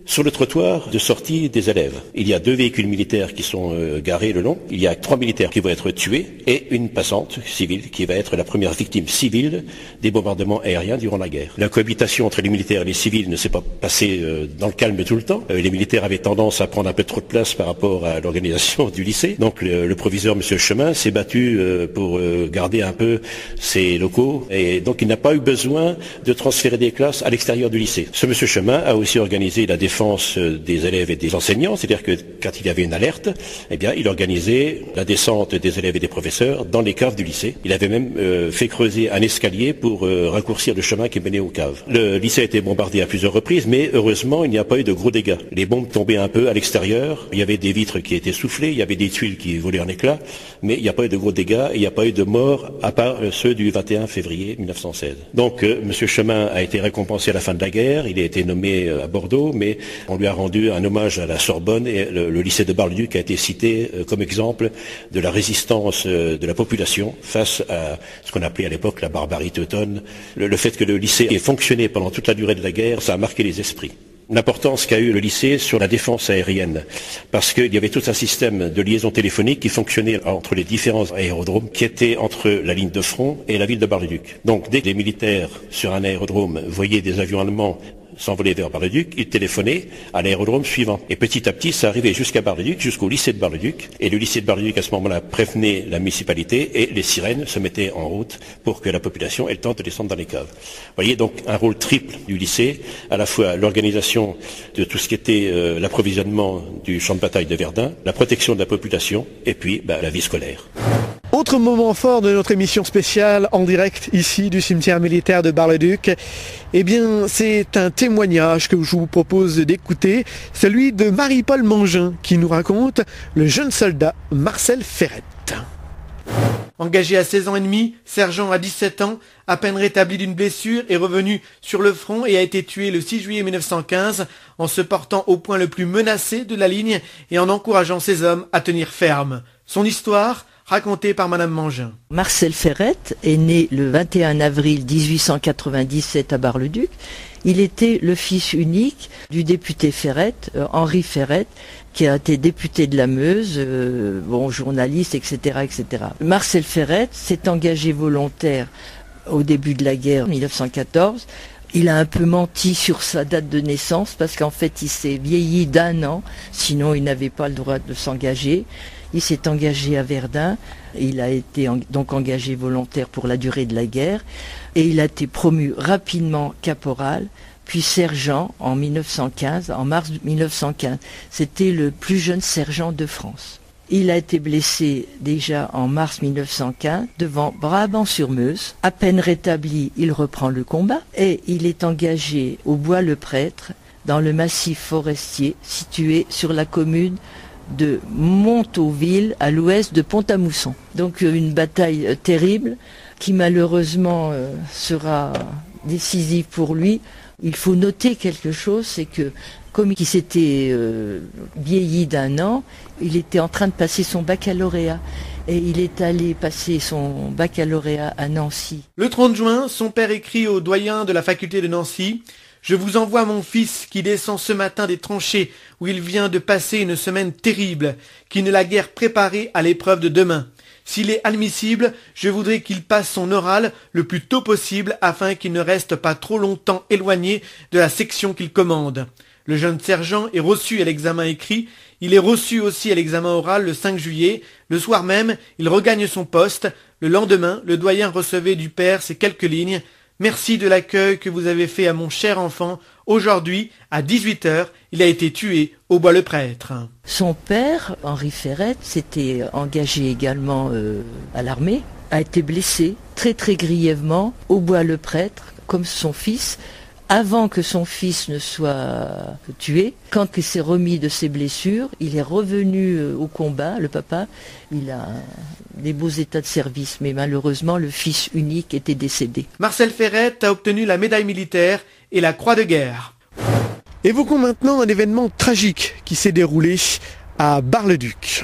sur le trottoir de sortie des élèves. Il y a 2 véhicules militaires qui sont garés le long. Il y a 3 militaires qui vont être tués et une passante civile qui va être la première victime civile des bombardements aériens durant la guerre. La cohabitation entre les militaires et les civils ne s'est pas passée dans le calme tout le temps. Les militaires avaient tendance à prendre un peu trop de place par rapport à l'organisation du lycée. Donc le proviseur, M. Chemin, s'est battu pour garder un peu ses locaux et donc il n'a pas eu besoin de transférer des classes à l'extérieur du lycée. Ce M. Chemin a aussi organisé la défense des élèves et des enseignants, c'est-à-dire que quand il y avait une alerte, eh bien, il organisait la descente des élèves et des professeurs dans les caves du lycée. Il avait même fait creuser un escalier pour raccourcir le chemin qui menait aux caves. Le lycée a été bombardé à plusieurs reprises, mais heureusement, il n'y a pas eu de gros dégâts. Les bombes tombaient un peu à l'extérieur, il y avait des vitres qui étaient soufflées, il y avait des tuiles qui volaient en éclats, mais il n'y a pas eu de gros dégâts et il n'y a pas eu de morts à part ceux du 21 février 1916. Donc, M. Chemin a été récompensé à la fin de la guerre, il a été nommé à Bordeaux, mais on lui a rendu un hommage à la Sorbonne et le lycée de Bar-le-Duc a été cité comme exemple de la résistance de la population face à ce qu'on appelait à l'époque la barbarie teutonne. Le fait que le lycée ait fonctionné pendant toute la durée de la guerre, ça a marqué les esprits. L'importance qu'a eu le lycée sur la défense aérienne, parce qu'il y avait tout un système de liaison téléphonique qui fonctionnait entre les différents aérodromes qui étaient entre la ligne de front et la ville de Bar-le-Duc. Donc dès que les militaires sur un aérodrome voyaient des avions allemands s'envoler vers Bar-le-Duc, il téléphonait à l'aérodrome suivant. Et petit à petit, ça arrivait jusqu'à Bar-le-Duc, jusqu'au lycée de Bar-le-Duc. Et le lycée de Bar-le-Duc, à ce moment-là, prévenait la municipalité et les sirènes se mettaient en route pour que la population ait le temps de descendre dans les caves. Vous voyez donc un rôle triple du lycée, à la fois l'organisation de tout ce qui était l'approvisionnement du champ de bataille de Verdun, la protection de la population et puis la vie scolaire. Autre moment fort de notre émission spéciale en direct ici du cimetière militaire de Bar-le-Duc, eh bien c'est un témoignage que je vous propose d'écouter, celui de Marie-Paul Mangin qui nous raconte le jeune soldat Marcel Ferrette. Engagé à 16 ans et demi, sergent à 17 ans, à peine rétabli d'une blessure, est revenu sur le front et a été tué le 6 juillet 1915 en se portant au point le plus menacé de la ligne et en encourageant ses hommes à tenir ferme. Son histoire raconté par Madame Mangin. Marcel Ferrette est né le 21 avril 1897 à Bar-le-Duc. Il était le fils unique du député Ferrette, Henri Ferrette, qui a été député de la Meuse, journaliste, etc., etc. Marcel Ferrette s'est engagé volontaire au début de la guerre, 1914. Il a un peu menti sur sa date de naissance parce qu'en fait il s'est vieilli d'1 an, sinon il n'avait pas le droit de s'engager. Il s'est engagé à Verdun, il a été donc engagé volontaire pour la durée de la guerre et il a été promu rapidement caporal, puis sergent en 1915, en mars 1915. C'était le plus jeune sergent de France. Il a été blessé déjà en mars 1915 devant Brabant-sur-Meuse. À peine rétabli, il reprend le combat et il est engagé au Bois-le-Prêtre dans le massif forestier situé sur la commune de Montauville à l'ouest de Pont-à-Mousson. Donc une bataille terrible qui malheureusement sera décisive pour lui. Il faut noter quelque chose, c'est que comme il s'était vieilli d'1 an, il était en train de passer son baccalauréat. Et il est allé passer son baccalauréat à Nancy. Le 30 juin, son père écrit au doyen de la faculté de Nancy « Je vous envoie mon fils qui descend ce matin des tranchées où il vient de passer une semaine terrible, qui ne l'a guère préparé à l'épreuve de demain. S'il est admissible, je voudrais qu'il passe son oral le plus tôt possible afin qu'il ne reste pas trop longtemps éloigné de la section qu'il commande. » Le jeune sergent est reçu à l'examen écrit. Il est reçu aussi à l'examen oral le 5 juillet. Le soir même, il regagne son poste. Le lendemain, le doyen recevait du père ces quelques lignes. « Merci de l'accueil que vous avez fait à mon cher enfant. Aujourd'hui, à 18h, il a été tué au Bois-le-Prêtre. » Son père, Henri Ferrette, s'était engagé également à l'armée, a été blessé très très grièvement au Bois-le-Prêtre, comme son fils. Avant que son fils ne soit tué, quand il s'est remis de ses blessures, il est revenu au combat, le papa. Il a des beaux états de service, mais malheureusement, le fils unique était décédé. Marcel Ferrette a obtenu la médaille militaire et la croix de guerre. Évoquons maintenant un événement tragique qui s'est déroulé à Bar-le-Duc.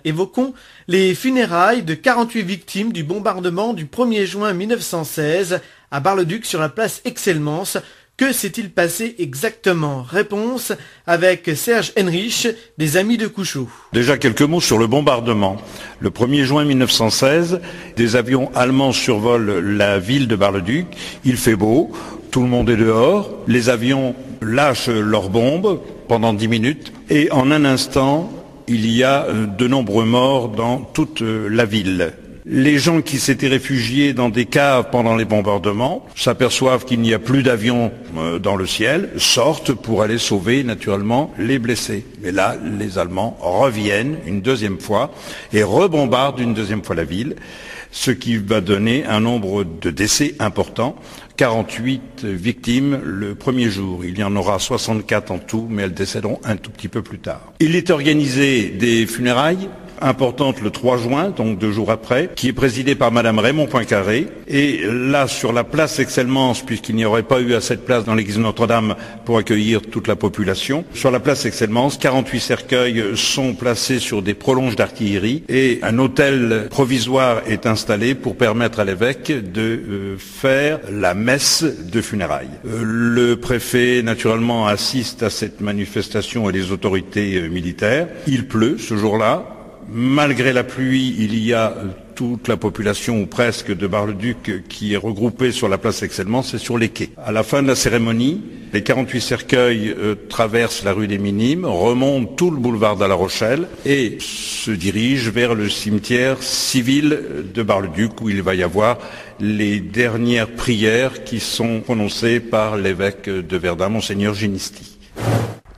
Évoquons les funérailles de 48 victimes du bombardement du 1er juin 1916 à Bar-le-Duc sur la place Excelmans. Que s'est-il passé exactement? Réponse avec Serge Henrich, des Amis de Couchot. Déjà quelques mots sur le bombardement. Le 1er juin 1916, des avions allemands survolent la ville de Bar-le-Duc. Il fait beau, tout le monde est dehors, les avions lâchent leurs bombes pendant 10 minutes et en un instant, il y a de nombreux morts dans toute la ville. Les gens qui s'étaient réfugiés dans des caves pendant les bombardements s'aperçoivent qu'il n'y a plus d'avions dans le ciel, sortent pour aller sauver naturellement les blessés. Mais là, les Allemands reviennent une deuxième fois et rebombardent une deuxième fois la ville, ce qui va donner un nombre de décès important. 48 victimes le premier jour. Il y en aura 64 en tout, mais elles décéderont un tout petit peu plus tard. Il est organisé des funérailles importante le 3 juin, donc 2 jours après, qui est présidée par Madame Raymond Poincaré. Et là, sur la place Excelmans, puisqu'il n'y aurait pas eu assez de place dans l'église Notre-Dame pour accueillir toute la population, sur la place Excelmans, 48 cercueils sont placés sur des prolonges d'artillerie et un autel provisoire est installé pour permettre à l'évêque de faire la messe de funérailles. Le préfet, naturellement, assiste à cette manifestation et les autorités militaires. Il pleut ce jour-là. Malgré la pluie, il y a toute la population, ou presque, de Bar-le-Duc qui est regroupée sur la place Excelmans et sur les quais. À la fin de la cérémonie, les 48 cercueils traversent la rue des Minimes, remontent tout le boulevard de La Rochelle et se dirigent vers le cimetière civil de Bar-le-Duc où il va y avoir les dernières prières qui sont prononcées par l'évêque de Verdun, Monseigneur Ginisti.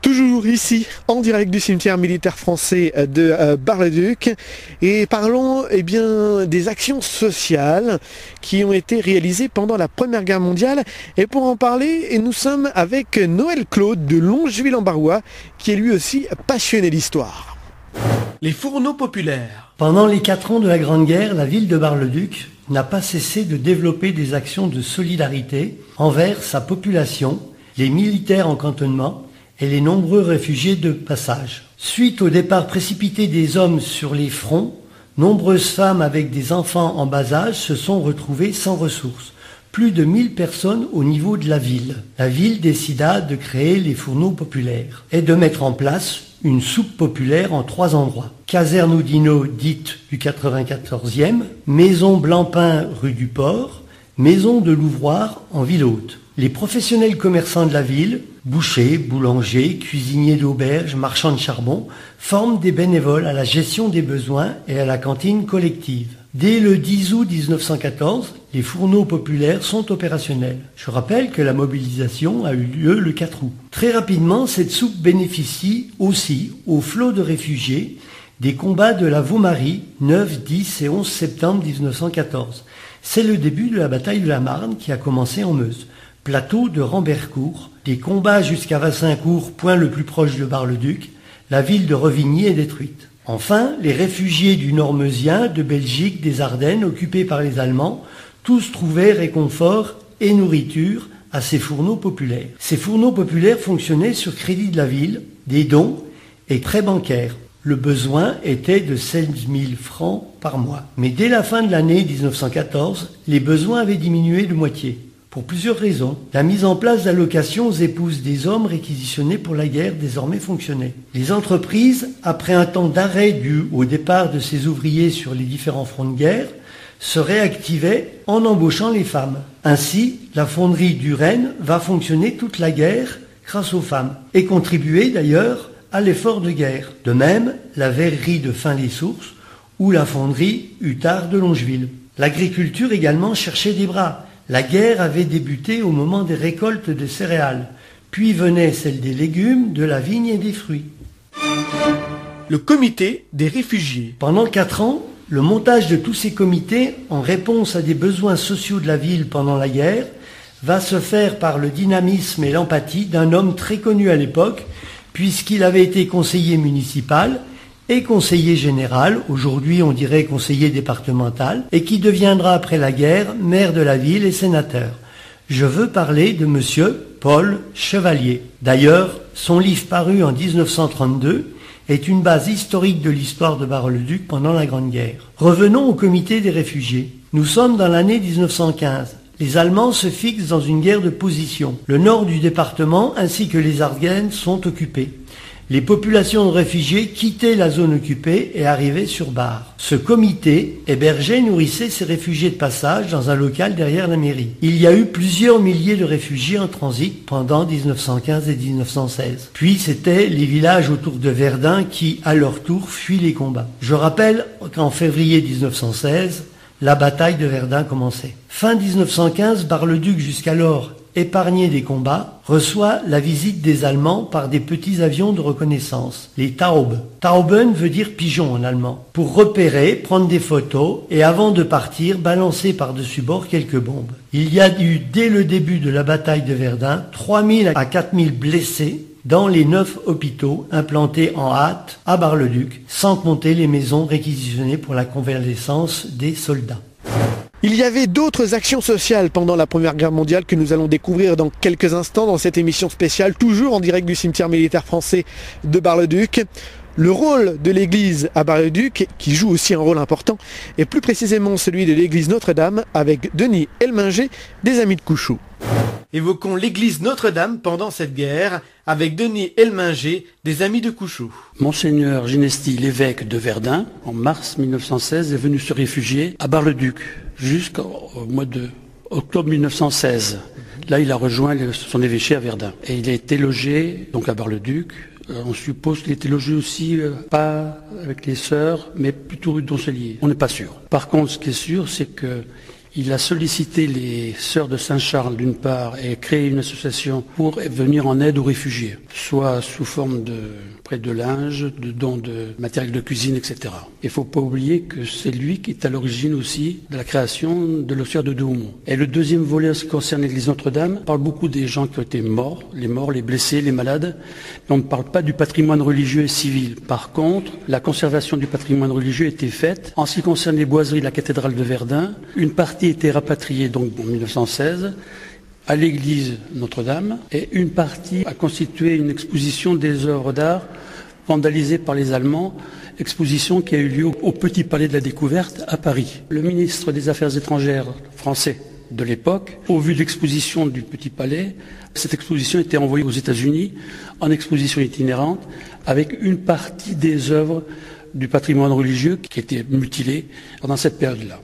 Toujours ici, en direct du cimetière militaire français de Bar-le-Duc. Et parlons des actions sociales qui ont été réalisées pendant la Première Guerre mondiale. Et pour en parler, nous sommes avec Noël Claude de Longeville-en-Barrois, qui est lui aussi passionné d'histoire. Les fourneaux populaires. Pendant les 4 ans de la Grande Guerre, la ville de Bar-le-Duc n'a pas cessé de développer des actions de solidarité envers sa population, les militaires en cantonnement, et les nombreux réfugiés de passage. Suite au départ précipité des hommes sur les fronts, nombreuses femmes avec des enfants en bas âge se sont retrouvées sans ressources. Plus de 1000 personnes au niveau de la ville. La ville décida de créer les fourneaux populaires et de mettre en place une soupe populaire en 3 endroits. Caserne Oudinot, dite du 94e, Maison Blancpain, rue du Port, Maison de l'Ouvroir en ville haute. Les professionnels commerçants de la ville, bouchers, boulangers, cuisiniers d'auberges, marchands de charbon, forment des bénévoles à la gestion des besoins et à la cantine collective. Dès le 10 août 1914, les fourneaux populaires sont opérationnels. Je rappelle que la mobilisation a eu lieu le 4 août. Très rapidement, cette soupe bénéficie aussi au flot de réfugiés des combats de la Vaumarie, 9, 10 et 11 septembre 1914. C'est le début de la bataille de la Marne qui a commencé en Meuse. Plateau de Rambercourt, des combats jusqu'à Vassincourt, point le plus proche de Bar-le-Duc, La ville de Revigny est détruite. Enfin, les réfugiés du Nord-Meusien, de Belgique, des Ardennes, occupés par les Allemands, tous trouvaient réconfort et nourriture à ces fourneaux populaires. Ces fourneaux populaires fonctionnaient sur crédit de la ville, des dons et prêts bancaires. Le besoin était de 16 000 francs par mois. Mais dès la fin de l'année 1914, les besoins avaient diminué de moitié. Pour plusieurs raisons. La mise en place d'allocations aux épouses des hommes réquisitionnés pour la guerre désormais fonctionnait. Les entreprises, après un temps d'arrêt dû au départ de ces ouvriers sur les différents fronts de guerre, se réactivaient en embauchant les femmes. Ainsi, la fonderie du Rennes va fonctionner toute la guerre grâce aux femmes et contribuer d'ailleurs à l'effort de guerre. De même, la verrerie de Fin-les-Sources ou la fonderie Huttard de Longeville. L'agriculture également cherchait des bras. La guerre avait débuté au moment des récoltes de céréales, puis venait celle des légumes, de la vigne et des fruits. Le comité des réfugiés. Pendant 4 ans, le montage de tous ces comités, en réponse à des besoins sociaux de la ville pendant la guerre, va se faire par le dynamisme et l'empathie d'un homme très connu à l'époque, puisqu'il avait été conseiller municipal et conseiller général, aujourd'hui on dirait conseiller départemental, et qui deviendra après la guerre maire de la ville et sénateur. Je veux parler de monsieur Paul Chevalier. D'ailleurs, son livre paru en 1932 est une base historique de l'histoire de Bar-le-Duc pendant la Grande Guerre. Revenons au comité des réfugiés. Nous sommes dans l'année 1915. Les Allemands se fixent dans une guerre de position. Le nord du département ainsi que les Ardennes sont occupés. Les populations de réfugiés quittaient la zone occupée et arrivaient sur Bar. Ce comité hébergeait et nourrissait ces réfugiés de passage dans un local derrière la mairie. Il y a eu plusieurs milliers de réfugiés en transit pendant 1915 et 1916. Puis c'était les villages autour de Verdun qui, à leur tour, fuient les combats. Je rappelle qu'en février 1916, la bataille de Verdun commençait. Fin 1915, Bar-le-Duc, jusqu'alors épargné des combats, reçoit la visite des Allemands par des petits avions de reconnaissance, les Taube. Tauben veut dire pigeon en allemand. Pour repérer, prendre des photos et avant de partir, balancer par-dessus bord quelques bombes. Il y a eu, dès le début de la bataille de Verdun, 3000 à 4000 blessés dans les 9 hôpitaux implantés en hâte à Bar-le-Duc, sans compter les maisons réquisitionnées pour la convalescence des soldats. Il y avait d'autres actions sociales pendant la Première Guerre mondiale que nous allons découvrir dans quelques instants dans cette émission spéciale, toujours en direct du cimetière militaire français de Bar-le-Duc. Le rôle de l'église à Bar-le-Duc, qui joue aussi un rôle important, est plus précisément celui de l'église Notre-Dame avec Denis Elminger des Amis de Couchoux. Évoquons l'église Notre-Dame pendant cette guerre avec Denis Elminger des Amis de Couchoux. Monseigneur Ginesti, l'évêque de Verdun, en mars 1916, est venu se réfugier à Bar-le-Duc jusqu'au mois de octobre 1916. Là, il a rejoint son évêché à Verdun. Et il a été logé donc à Bar-le-Duc. On suppose qu'il était logé aussi, pas avec les sœurs, mais plutôt rue de Doncelier. On n'est pas sûr. Par contre, ce qui est sûr, c'est que il a sollicité les sœurs de Saint-Charles d'une part et créé une association pour venir en aide aux réfugiés, soit sous forme de prêt de linge, de dons de matériel de cuisine, etc. Il ne faut pas oublier que c'est lui qui est à l'origine aussi de la création de l'ossuaire de Douaumont. Et le deuxième volet, en ce qui concerne l'église Notre-Dame, parle beaucoup des gens qui ont été morts, les blessés, les malades, mais on ne parle pas du patrimoine religieux et civil. Par contre, la conservation du patrimoine religieux a été faite. En ce qui concerne les boiseries de la cathédrale de Verdun, une partie a été rapatriée donc en 1916 à l'église Notre-Dame et une partie a constitué une exposition des œuvres d'art vandalisées par les Allemands, exposition qui a eu lieu au Petit Palais de la Découverte à Paris. Le ministre des Affaires étrangères français de l'époque, au vu de l'exposition du Petit Palais, cette exposition était envoyée aux États-Unis en exposition itinérante avec une partie des œuvres du patrimoine religieux qui étaient mutilées pendant cette période-là.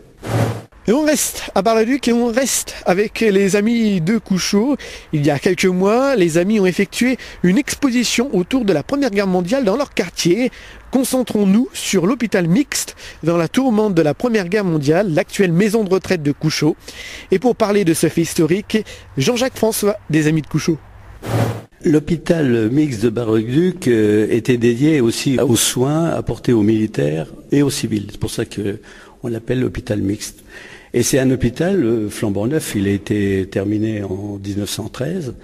Et on reste à Bar-le-Duc et on reste avec les Amis de Couchoux. Il y a quelques mois, les Amis ont effectué une exposition autour de la Première Guerre mondiale dans leur quartier. Concentrons-nous sur l'hôpital mixte dans la tourmente de la Première Guerre mondiale, l'actuelle maison de retraite de Couchoux. Et pour parler de ce fait historique, Jean-Jacques François des Amis de Couchoux. L'hôpital mixte de Bar-le-Duc était dédié aussi aux soins apportés aux militaires et aux civils. C'est pour ça qu'on l'appelle l'hôpital mixte. Et c'est un hôpital flambant neuf, il a été terminé en 1913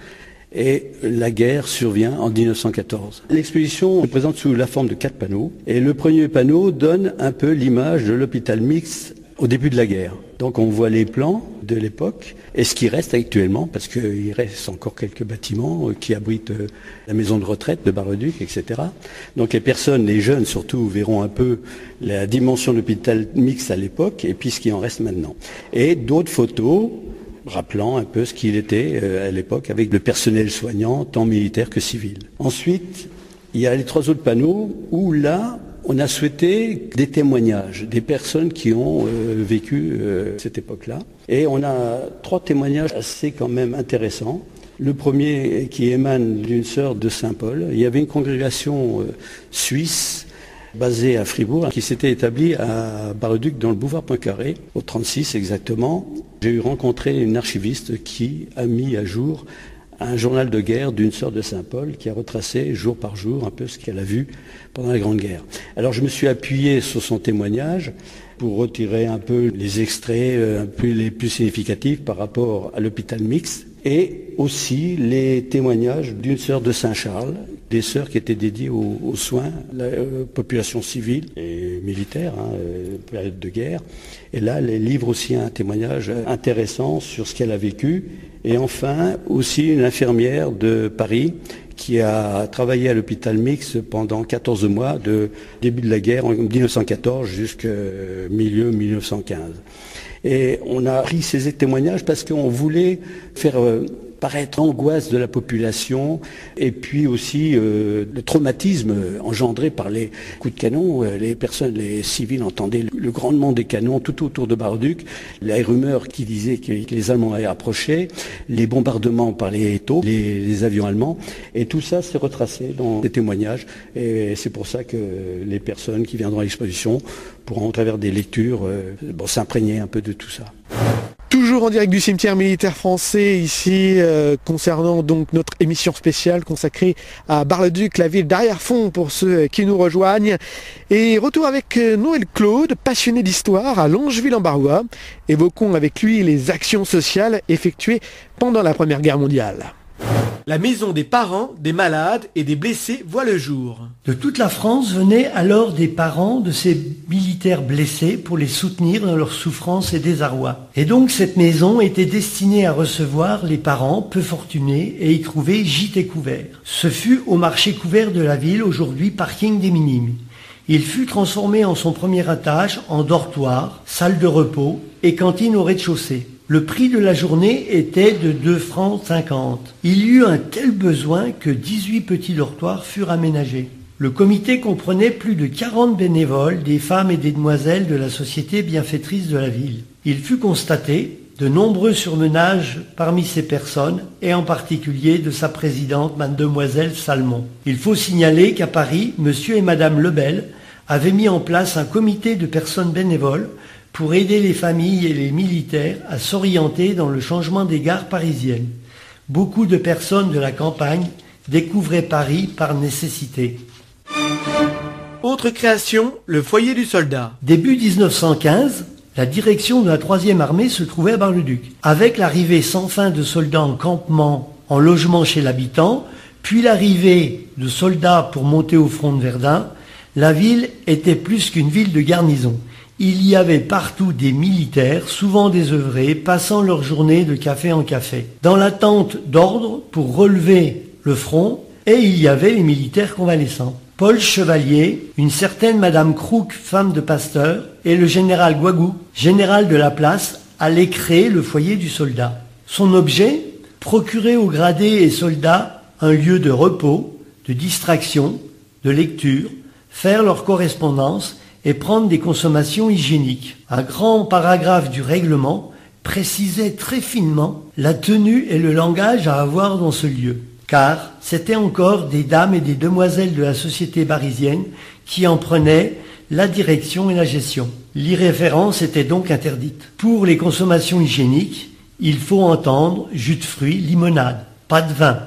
et la guerre survient en 1914. L'exposition se présente sous la forme de 4 panneaux et le premier panneau donne un peu l'image de l'hôpital mixte au début de la guerre. Donc on voit les plans de l'époque et ce qui reste actuellement, parce qu'il reste encore quelques bâtiments qui abritent la maison de retraite de Bar-le-Duc, etc. Donc les personnes, les jeunes surtout, verront un peu la dimension de l'hôpital mixte à l'époque et puis ce qui en reste maintenant. Et d'autres photos rappelant un peu ce qu'il était à l'époque avec le personnel soignant, tant militaire que civil. Ensuite, il y a les 3 autres panneaux où là, on a souhaité des témoignages, des personnes qui ont vécu cette époque-là. Et on a 3 témoignages assez quand même intéressants. Le premier qui émane d'une sœur de Saint-Paul. Il y avait une congrégation suisse basée à Fribourg qui s'était établie à Bar-le-Duc dans le boulevard Poincaré, au 36 exactement. J'ai eu rencontré une archiviste qui a mis à jour un journal de guerre d'une sœur de Saint-Paul qui a retracé jour par jour un peu ce qu'elle a vu pendant la Grande Guerre. Alors je me suis appuyé sur son témoignage pour retirer un peu les extraits un peu les plus significatifs par rapport à l'hôpital mixte et aussi les témoignages d'une sœur de Saint-Charles, des sœurs qui étaient dédiées aux soins, la population civile et militaire, période de guerre. Et là, elle livre aussi un témoignage intéressant sur ce qu'elle a vécu. Et enfin, aussi une infirmière de Paris qui a travaillé à l'hôpital mixte pendant 14 mois, de début de la guerre en 1914 jusqu'au milieu 1915. Et on a pris ces témoignages parce qu'on voulait faire paraître l'angoisse de la population et puis aussi le traumatisme engendré par les coups de canon. Les personnes, les civils entendaient le grandement des canons tout autour de Bar-le-Duc, les rumeurs qui disaient que les Allemands allaient approcher, les bombardements par les taupes, les avions allemands, et tout ça s'est retracé dans des témoignages. Et c'est pour ça que les personnes qui viendront à l'exposition pourront, au travers des lectures, s'imprégner un peu de tout ça. Toujours en direct du cimetière militaire français, ici, concernant donc notre émission spéciale consacrée à Bar-le-Duc, la ville d'arrière-fond pour ceux qui nous rejoignent. Et retour avec Noël Claude, passionné d'histoire à Longeville-en-Barrois. Évoquons avec lui les actions sociales effectuées pendant la Première Guerre mondiale. La maison des parents, des malades et des blessés voit le jour. De toute la France venaient alors des parents de ces militaires blessés pour les soutenir dans leurs souffrances et désarroi. Et donc cette maison était destinée à recevoir les parents peu fortunés et y trouver gîte et couvert. Ce fut au marché couvert de la ville, aujourd'hui parking des Minimes. Il fut transformé en son premier étage en dortoir, salle de repos et cantine au rez-de-chaussée. Le prix de la journée était de 2,50 francs. Il y eut un tel besoin que 18 petits dortoirs furent aménagés. Le comité comprenait plus de 40 bénévoles, des femmes et des demoiselles de la société bienfaitrice de la ville. Il fut constaté de nombreux surmenages parmi ces personnes, et en particulier de sa présidente, mademoiselle Salmon. Il faut signaler qu'à Paris, monsieur et madame Lebel avaient mis en place un comité de personnes bénévoles pour aider les familles et les militaires à s'orienter dans le changement des gares parisiennes. Beaucoup de personnes de la campagne découvraient Paris par nécessité. Autre création, le foyer du soldat. Début 1915, la direction de la 3e armée se trouvait à Bar-le-Duc. Avec l'arrivée sans fin de soldats en campement, en logement chez l'habitant, puis l'arrivée de soldats pour monter au front de Verdun, la ville était plus qu'une ville de garnison. Il y avait partout des militaires, souvent désœuvrés, passant leur journée de café en café, dans l'attente d'ordre pour relever le front, et il y avait les militaires convalescents. Paul Chevalier, une certaine Madame Crook, femme de pasteur, et le général Guagou, général de la place, allaient créer le foyer du soldat. Son objet, procurer aux gradés et soldats un lieu de repos, de distraction, de lecture, faire leur correspondance et prendre des consommations hygiéniques. Un grand paragraphe du règlement précisait très finement la tenue et le langage à avoir dans ce lieu, car c'étaient encore des dames et des demoiselles de la société parisienne qui en prenaient la direction et la gestion. L'irrévérence était donc interdite. Pour les consommations hygiéniques, il faut entendre jus de fruits, limonade, pas de vin.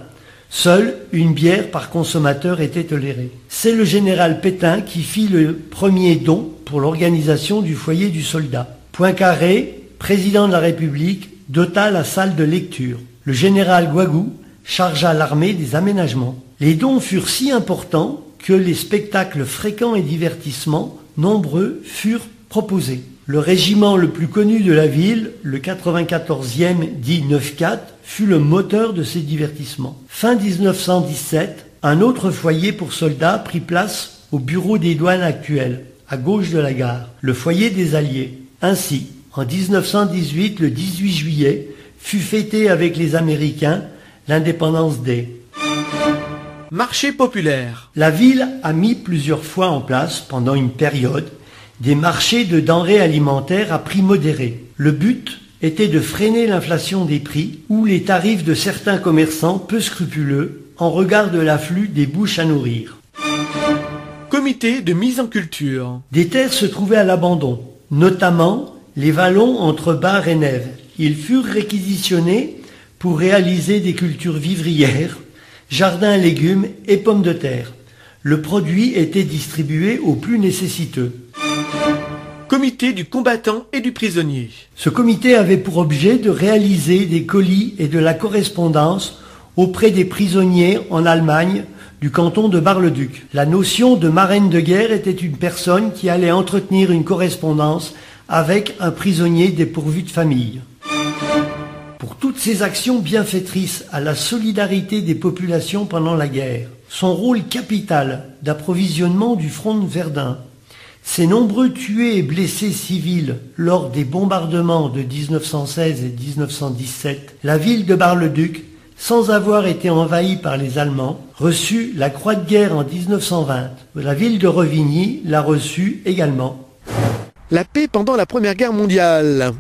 Seule une bière par consommateur était tolérée. C'est le général Pétain qui fit le premier don pour l'organisation du foyer du soldat. Poincaré, président de la République, dota la salle de lecture. Le général Guagou chargea l'armée des aménagements. Les dons furent si importants que les spectacles fréquents et divertissements nombreux furent proposés. Le régiment le plus connu de la ville, le 94e dit 9-4, fut le moteur de ces divertissements. Fin 1917, un autre foyer pour soldats prit place au bureau des douanes actuel, à gauche de la gare, le foyer des Alliés. Ainsi, en 1918, le 18 juillet, fut fêté avec les Américains l'Independence Day. Marché populaire. La ville a mis plusieurs fois en place, pendant une période, des marchés de denrées alimentaires à prix modéré. Le but était de freiner l'inflation des prix ou les tarifs de certains commerçants peu scrupuleux en regard de l'afflux des bouches à nourrir. Comité de mise en culture. Des terres se trouvaient à l'abandon, notamment les vallons entre Bar et Nèves. Ils furent réquisitionnés pour réaliser des cultures vivrières, jardins à légumes et pommes de terre. Le produit était distribué aux plus nécessiteux. Comité du combattant et du prisonnier. Ce comité avait pour objet de réaliser des colis et de la correspondance auprès des prisonniers en Allemagne du canton de Bar-le-Duc. La notion de marraine de guerre était une personne qui allait entretenir une correspondance avec un prisonnier dépourvu de famille. Pour toutes ces actions bienfaitrices à la solidarité des populations pendant la guerre, son rôle capital d'approvisionnement du front de Verdun, ses nombreux tués et blessés civils lors des bombardements de 1916 et 1917, la ville de Bar-le-Duc, sans avoir été envahie par les Allemands, reçut la Croix de guerre en 1920. La ville de Revigny l'a reçue également. La paix pendant la Première Guerre mondiale.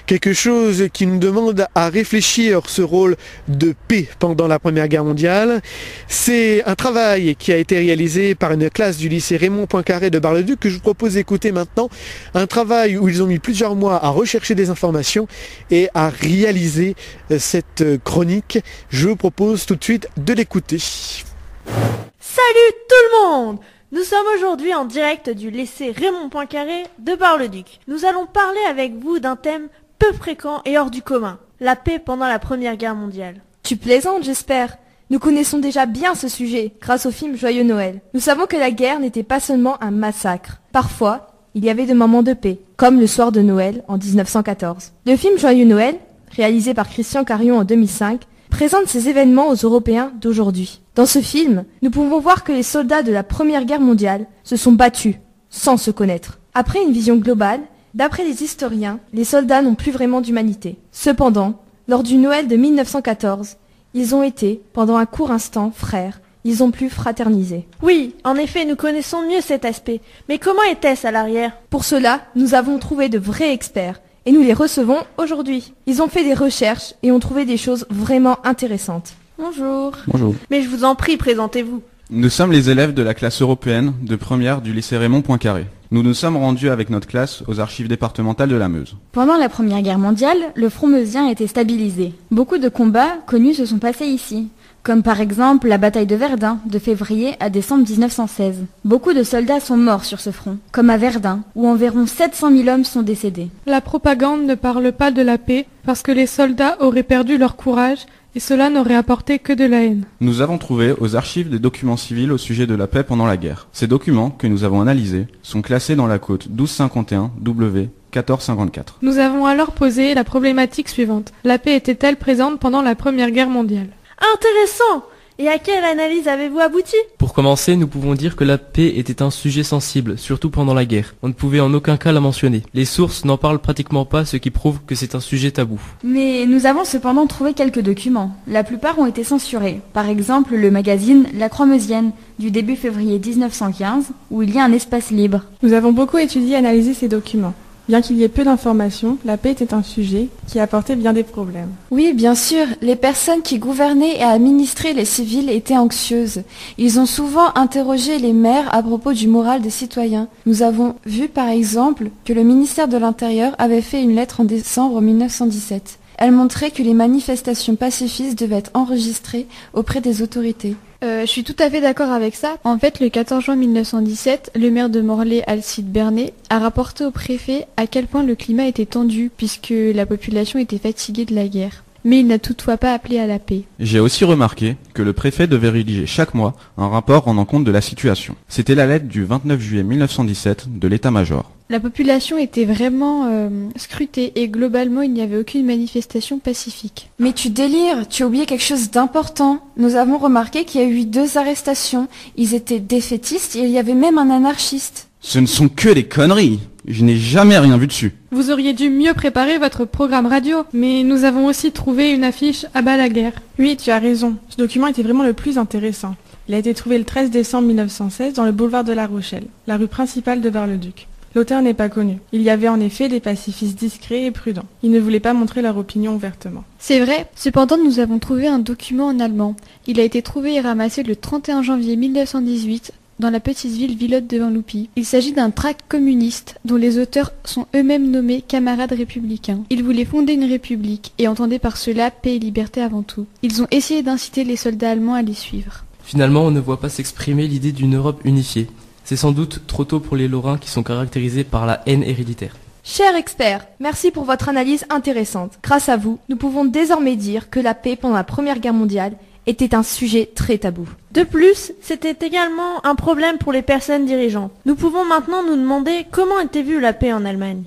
Quelque chose qui nous demande à réfléchir, ce rôle de paix pendant la Première Guerre mondiale. C'est un travail qui a été réalisé par une classe du lycée Raymond Poincaré de Bar-le-Duc que je vous propose d'écouter maintenant. Un travail où ils ont mis plusieurs mois à rechercher des informations et à réaliser cette chronique. Je vous propose tout de suite de l'écouter. Salut tout le monde! Nous sommes aujourd'hui en direct du lycée Raymond Poincaré de Bar-le-Duc. Nous allons parler avec vous d'un thème peu fréquent et hors du commun, la paix pendant la Première Guerre mondiale. Tu plaisantes, j'espère. Nous connaissons déjà bien ce sujet grâce au film Joyeux Noël. Nous savons que la guerre n'était pas seulement un massacre. Parfois, il y avait des moments de paix, comme le soir de Noël en 1914. Le film Joyeux Noël, réalisé par Christian Carion en 2005, présente ces événements aux Européens d'aujourd'hui. Dans ce film, nous pouvons voir que les soldats de la Première Guerre mondiale se sont battus, sans se connaître. Après une vision globale, d'après les historiens, les soldats n'ont plus vraiment d'humanité. Cependant, lors du Noël de 1914, ils ont été, pendant un court instant, frères. Ils ont pu fraterniser. Oui, en effet, nous connaissons mieux cet aspect. Mais comment était-ce à l'arrière? Pour cela, nous avons trouvé de vrais experts. Et nous les recevons aujourd'hui. Ils ont fait des recherches et ont trouvé des choses vraiment intéressantes. Bonjour. Bonjour. Mais je vous en prie, présentez-vous. Nous sommes les élèves de la classe européenne de première du lycée Raymond Poincaré. Nous nous sommes rendus avec notre classe aux archives départementales de la Meuse. Pendant la Première Guerre mondiale, le front meusien a été stabilisé. Beaucoup de combats connus se sont passés ici, comme par exemple la bataille de Verdun, de février à décembre 1916. Beaucoup de soldats sont morts sur ce front, comme à Verdun, où environ 700 000 hommes sont décédés. La propagande ne parle pas de la paix, parce que les soldats auraient perdu leur courage, et cela n'aurait apporté que de la haine. Nous avons trouvé aux archives des documents civils au sujet de la paix pendant la guerre. Ces documents, que nous avons analysés, sont classés dans la cote 1251 W 1454. Nous avons alors posé la problématique suivante. La paix était-elle présente pendant la Première Guerre mondiale? Intéressant! Et à quelle analyse avez-vous abouti? Pour commencer, nous pouvons dire que la paix était un sujet sensible, surtout pendant la guerre. On ne pouvait en aucun cas la mentionner. Les sources n'en parlent pratiquement pas, ce qui prouve que c'est un sujet tabou. Mais nous avons cependant trouvé quelques documents. La plupart ont été censurés. Par exemple, le magazine La Croix Meusienne, du début février 1915, où il y a un espace libre. Nous avons beaucoup étudié et analysé ces documents. Bien qu'il y ait peu d'informations, la paix était un sujet qui apportait bien des problèmes. Oui, bien sûr, les personnes qui gouvernaient et administraient les civils étaient anxieuses. Ils ont souvent interrogé les maires à propos du moral des citoyens. Nous avons vu par exemple que le ministère de l'Intérieur avait fait une lettre en décembre 1917. Elle montrait que les manifestations pacifistes devaient être enregistrées auprès des autorités. Je suis tout à fait d'accord avec ça. En fait, le 14 juin 1917, le maire de Morlaix, Alcide Bernet, a rapporté au préfet à quel point le climat était tendu puisque la population était fatiguée de la guerre. mais il n'a toutefois pas appelé à la paix. J'ai aussi remarqué que le préfet devait rédiger chaque mois un rapport rendant compte de la situation. C'était la lettre du 29 juillet 1917 de l'état-major. La population était vraiment scrutée et globalement il n'y avait aucune manifestation pacifique. Mais tu délires, tu as oublié quelque chose d'important. Nous avons remarqué qu'il y a eu 2 arrestations. Ils étaient défaitistes et il y avait même un anarchiste. Ce ne sont que des conneries. Je n'ai jamais rien vu dessus. Vous auriez dû mieux préparer votre programme radio, mais nous avons aussi trouvé une affiche à bas la guerre. Oui, tu as raison. Ce document était vraiment le plus intéressant. Il a été trouvé le 13 décembre 1916 dans le boulevard de La Rochelle, la rue principale de Bar-le-Duc. L'auteur n'est pas connu. Il y avait en effet des pacifistes discrets et prudents. Ils ne voulaient pas montrer leur opinion ouvertement. C'est vrai, cependant nous avons trouvé un document en allemand. Il a été trouvé et ramassé le 31 janvier 1918 dans la petite ville Villotte de Vanloupy. Il s'agit d'un tract communiste dont les auteurs sont eux-mêmes nommés camarades républicains. Ils voulaient fonder une république et entendaient par cela paix et liberté avant tout. Ils ont essayé d'inciter les soldats allemands à les suivre. Finalement, on ne voit pas s'exprimer l'idée d'une Europe unifiée. C'est sans doute trop tôt pour les Lorrains qui sont caractérisés par la haine héréditaire. Chers experts, merci pour votre analyse intéressante. Grâce à vous, nous pouvons désormais dire que la paix pendant la Première Guerre mondiale était un sujet très tabou. De plus, c'était également un problème pour les personnes dirigeantes. Nous pouvons maintenant nous demander comment était vue la paix en Allemagne.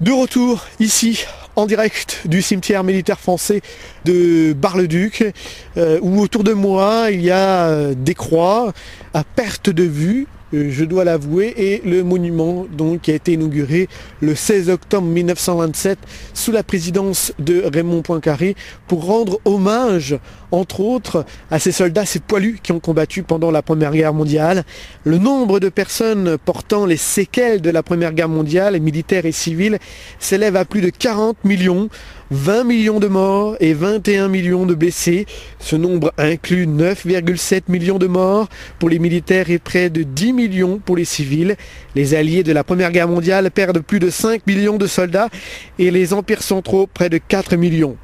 De retour ici, en direct du cimetière militaire français de Bar-le-Duc, où autour de moi il y a des croix à perte de vue, je dois l'avouer, et le monument donc qui a été inauguré le 16 octobre 1927 sous la présidence de Raymond Poincaré pour rendre hommage, entre autres, à ces soldats, ces poilus qui ont combattu pendant la Première Guerre mondiale. Le nombre de personnes portant les séquelles de la Première Guerre mondiale, militaires et civiles, s'élève à plus de 40 millions. 20 millions de morts et 21 millions de blessés. Ce nombre inclut 9,7 millions de morts pour les militaires et près de 10 millions pour les civils. Les alliés de la Première Guerre mondiale perdent plus de 5 millions de soldats et les empires centraux près de 4 millions.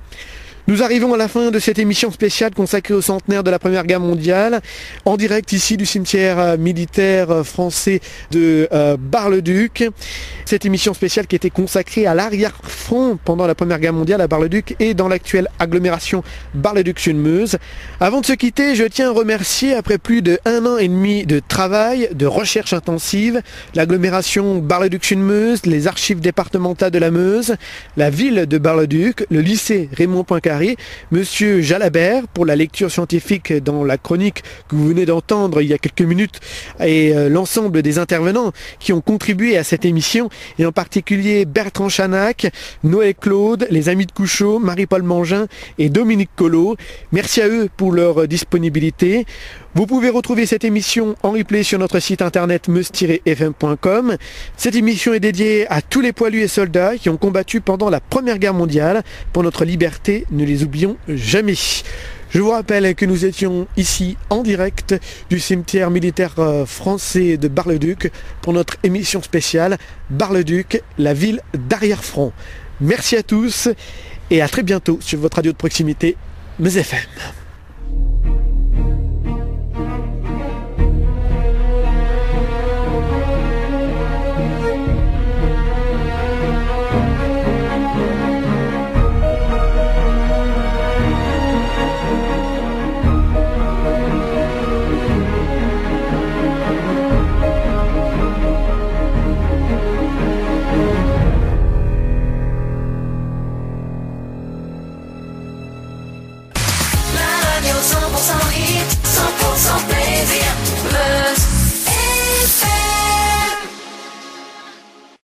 Nous arrivons à la fin de cette émission spéciale consacrée au centenaire de la Première Guerre mondiale, en direct ici du cimetière militaire français de Bar-le-Duc. Cette émission spéciale qui était consacrée à l'arrière-front pendant la Première Guerre mondiale à Bar-le-Duc et dans l'actuelle agglomération Bar-le-Duc-Sud-Meuse. Avant de se quitter, je tiens à remercier, après plus de 1 an et demi de travail, de recherche intensive, l'agglomération Bar-le-Duc-Sud-Meuse, les archives départementales de la Meuse, la ville de Bar-le-Duc, le lycée Raymond Poincaré, Monsieur Jalabert pour la lecture scientifique dans la chronique que vous venez d'entendre il y a quelques minutes, et l'ensemble des intervenants qui ont contribué à cette émission, et en particulier Bertrand Chanac, Noël Claude, les amis de Couchot, Marie-Paul Mangin et Dominique Collot. Merci à eux pour leur disponibilité. Vous pouvez retrouver cette émission en replay sur notre site internet meuse-fm.com. Cette émission est dédiée à tous les poilus et soldats qui ont combattu pendant la Première Guerre mondiale pour notre liberté. Ne les oublions jamais. Je vous rappelle que nous étions ici en direct du cimetière militaire français de Bar-le-Duc pour notre émission spéciale Bar-le-Duc, la ville d'arrière-front. Merci à tous et à très bientôt sur votre radio de proximité, Meuse FM.